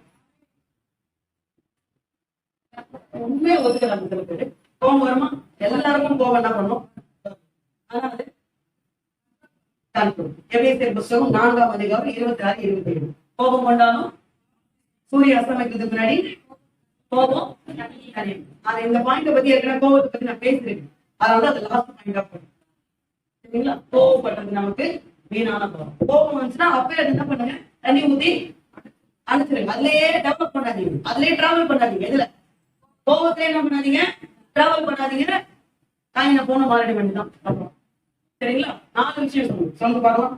உண்மையை ஒத்துக்கிறாங்க சில பேரு. கோபம் வருமா? எல்லாருக்கும் கோபம் என்ன பண்ணும்? ஆனா அது எபேசியர் புத்தகம் 4ஆம் அதிகாரம் 26, 27. கோபம் கொண்டாலும் சூரிய அஸ்தமிக்கிறதுக்கு முன்னாடி கோபம் தணியும். ஆனா இந்த பாயிண்ட பத்தி ஏற்கனவே கோபத்தை பத்தி நான் பேசுறேன். அதனால அது லாஸ்ட் பாயிண்ட் ஆஃப் சரிங்களா? கோபப்பட்டது நமக்கு வீணான கோபம். கோபம் வந்துச்சுன்னா அப்பவே அது என்ன பண்ணுங்க, தண்ணி ஊத்தி அனுப்பிச்சிருங்க. அதுலயே டெவலப் பண்ணாதீங்க, அதுலயே டிராவல் பண்ணாதீங்க. எதுல? கோபத்திலே என்ன பண்ணாதீங்க, டிராவல் பண்ணாதீங்க. காயின போன மாறிட வேண்டியதான். அப்புறம் சரிங்களா? 4 விஷயம் சொல்லுங்க பார்க்கலாம்.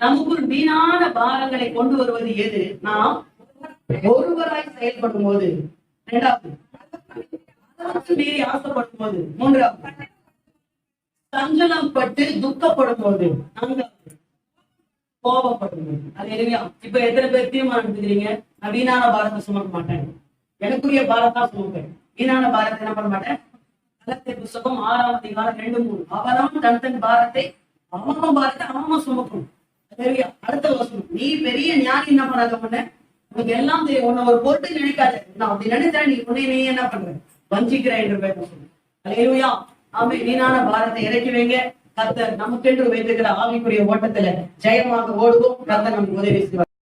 நமக்குள் வீணான பாரங்களை கொண்டு வருவது எது? நாம் ஒருவராய் செயல்படும் போது. 2வது, மீறி ஆசைப்படும் போது. 3வது, சஞ்சலம் பட்டு துக்கப்படும் போது. 4வது, கோபப்படும் போது. அது எதுவையா? இப்ப எத்தனை பேர் தீர்மானம் எடுத்துக்கிறீங்க, நான் வீணான பாரத்தை சுமக்க மாட்டேன், எனக்குரிய பாரத்தா சுமப்பேன், வீணான பாரத்தை என்ன பண்ண மாட்டேன்? கலாத்தியர் புத்தகம் 6ஆம் அதிகாரம் 2, 3. அவனவன் தன் பாரத்தை அவன் சுமக்கும். அடுத்த வசனம், நீ பெரிய ஞானி என்ன பண்ணாத பண்ண, உனக்கு எல்லாம் தெரியும், உன்னை ஒரு பொருட்டு நினைக்காத. நான் அப்படி நினைச்சேன், நீ என்ன பண்ற? வஞ்சிக்கிற என்று பேர் சொல்லு. அல்லேலூயா. ஆமே. வீணான பாரத்தை இறக்கி வைங்க. கர்த்தர் நமக்கென்று வைத்திருக்கிற ஆவிக்குரிய ஓட்டத்துல ஜெயமாக ஓடுவோம். கர்த்தர் நமக்கு உதவி செய்வார்.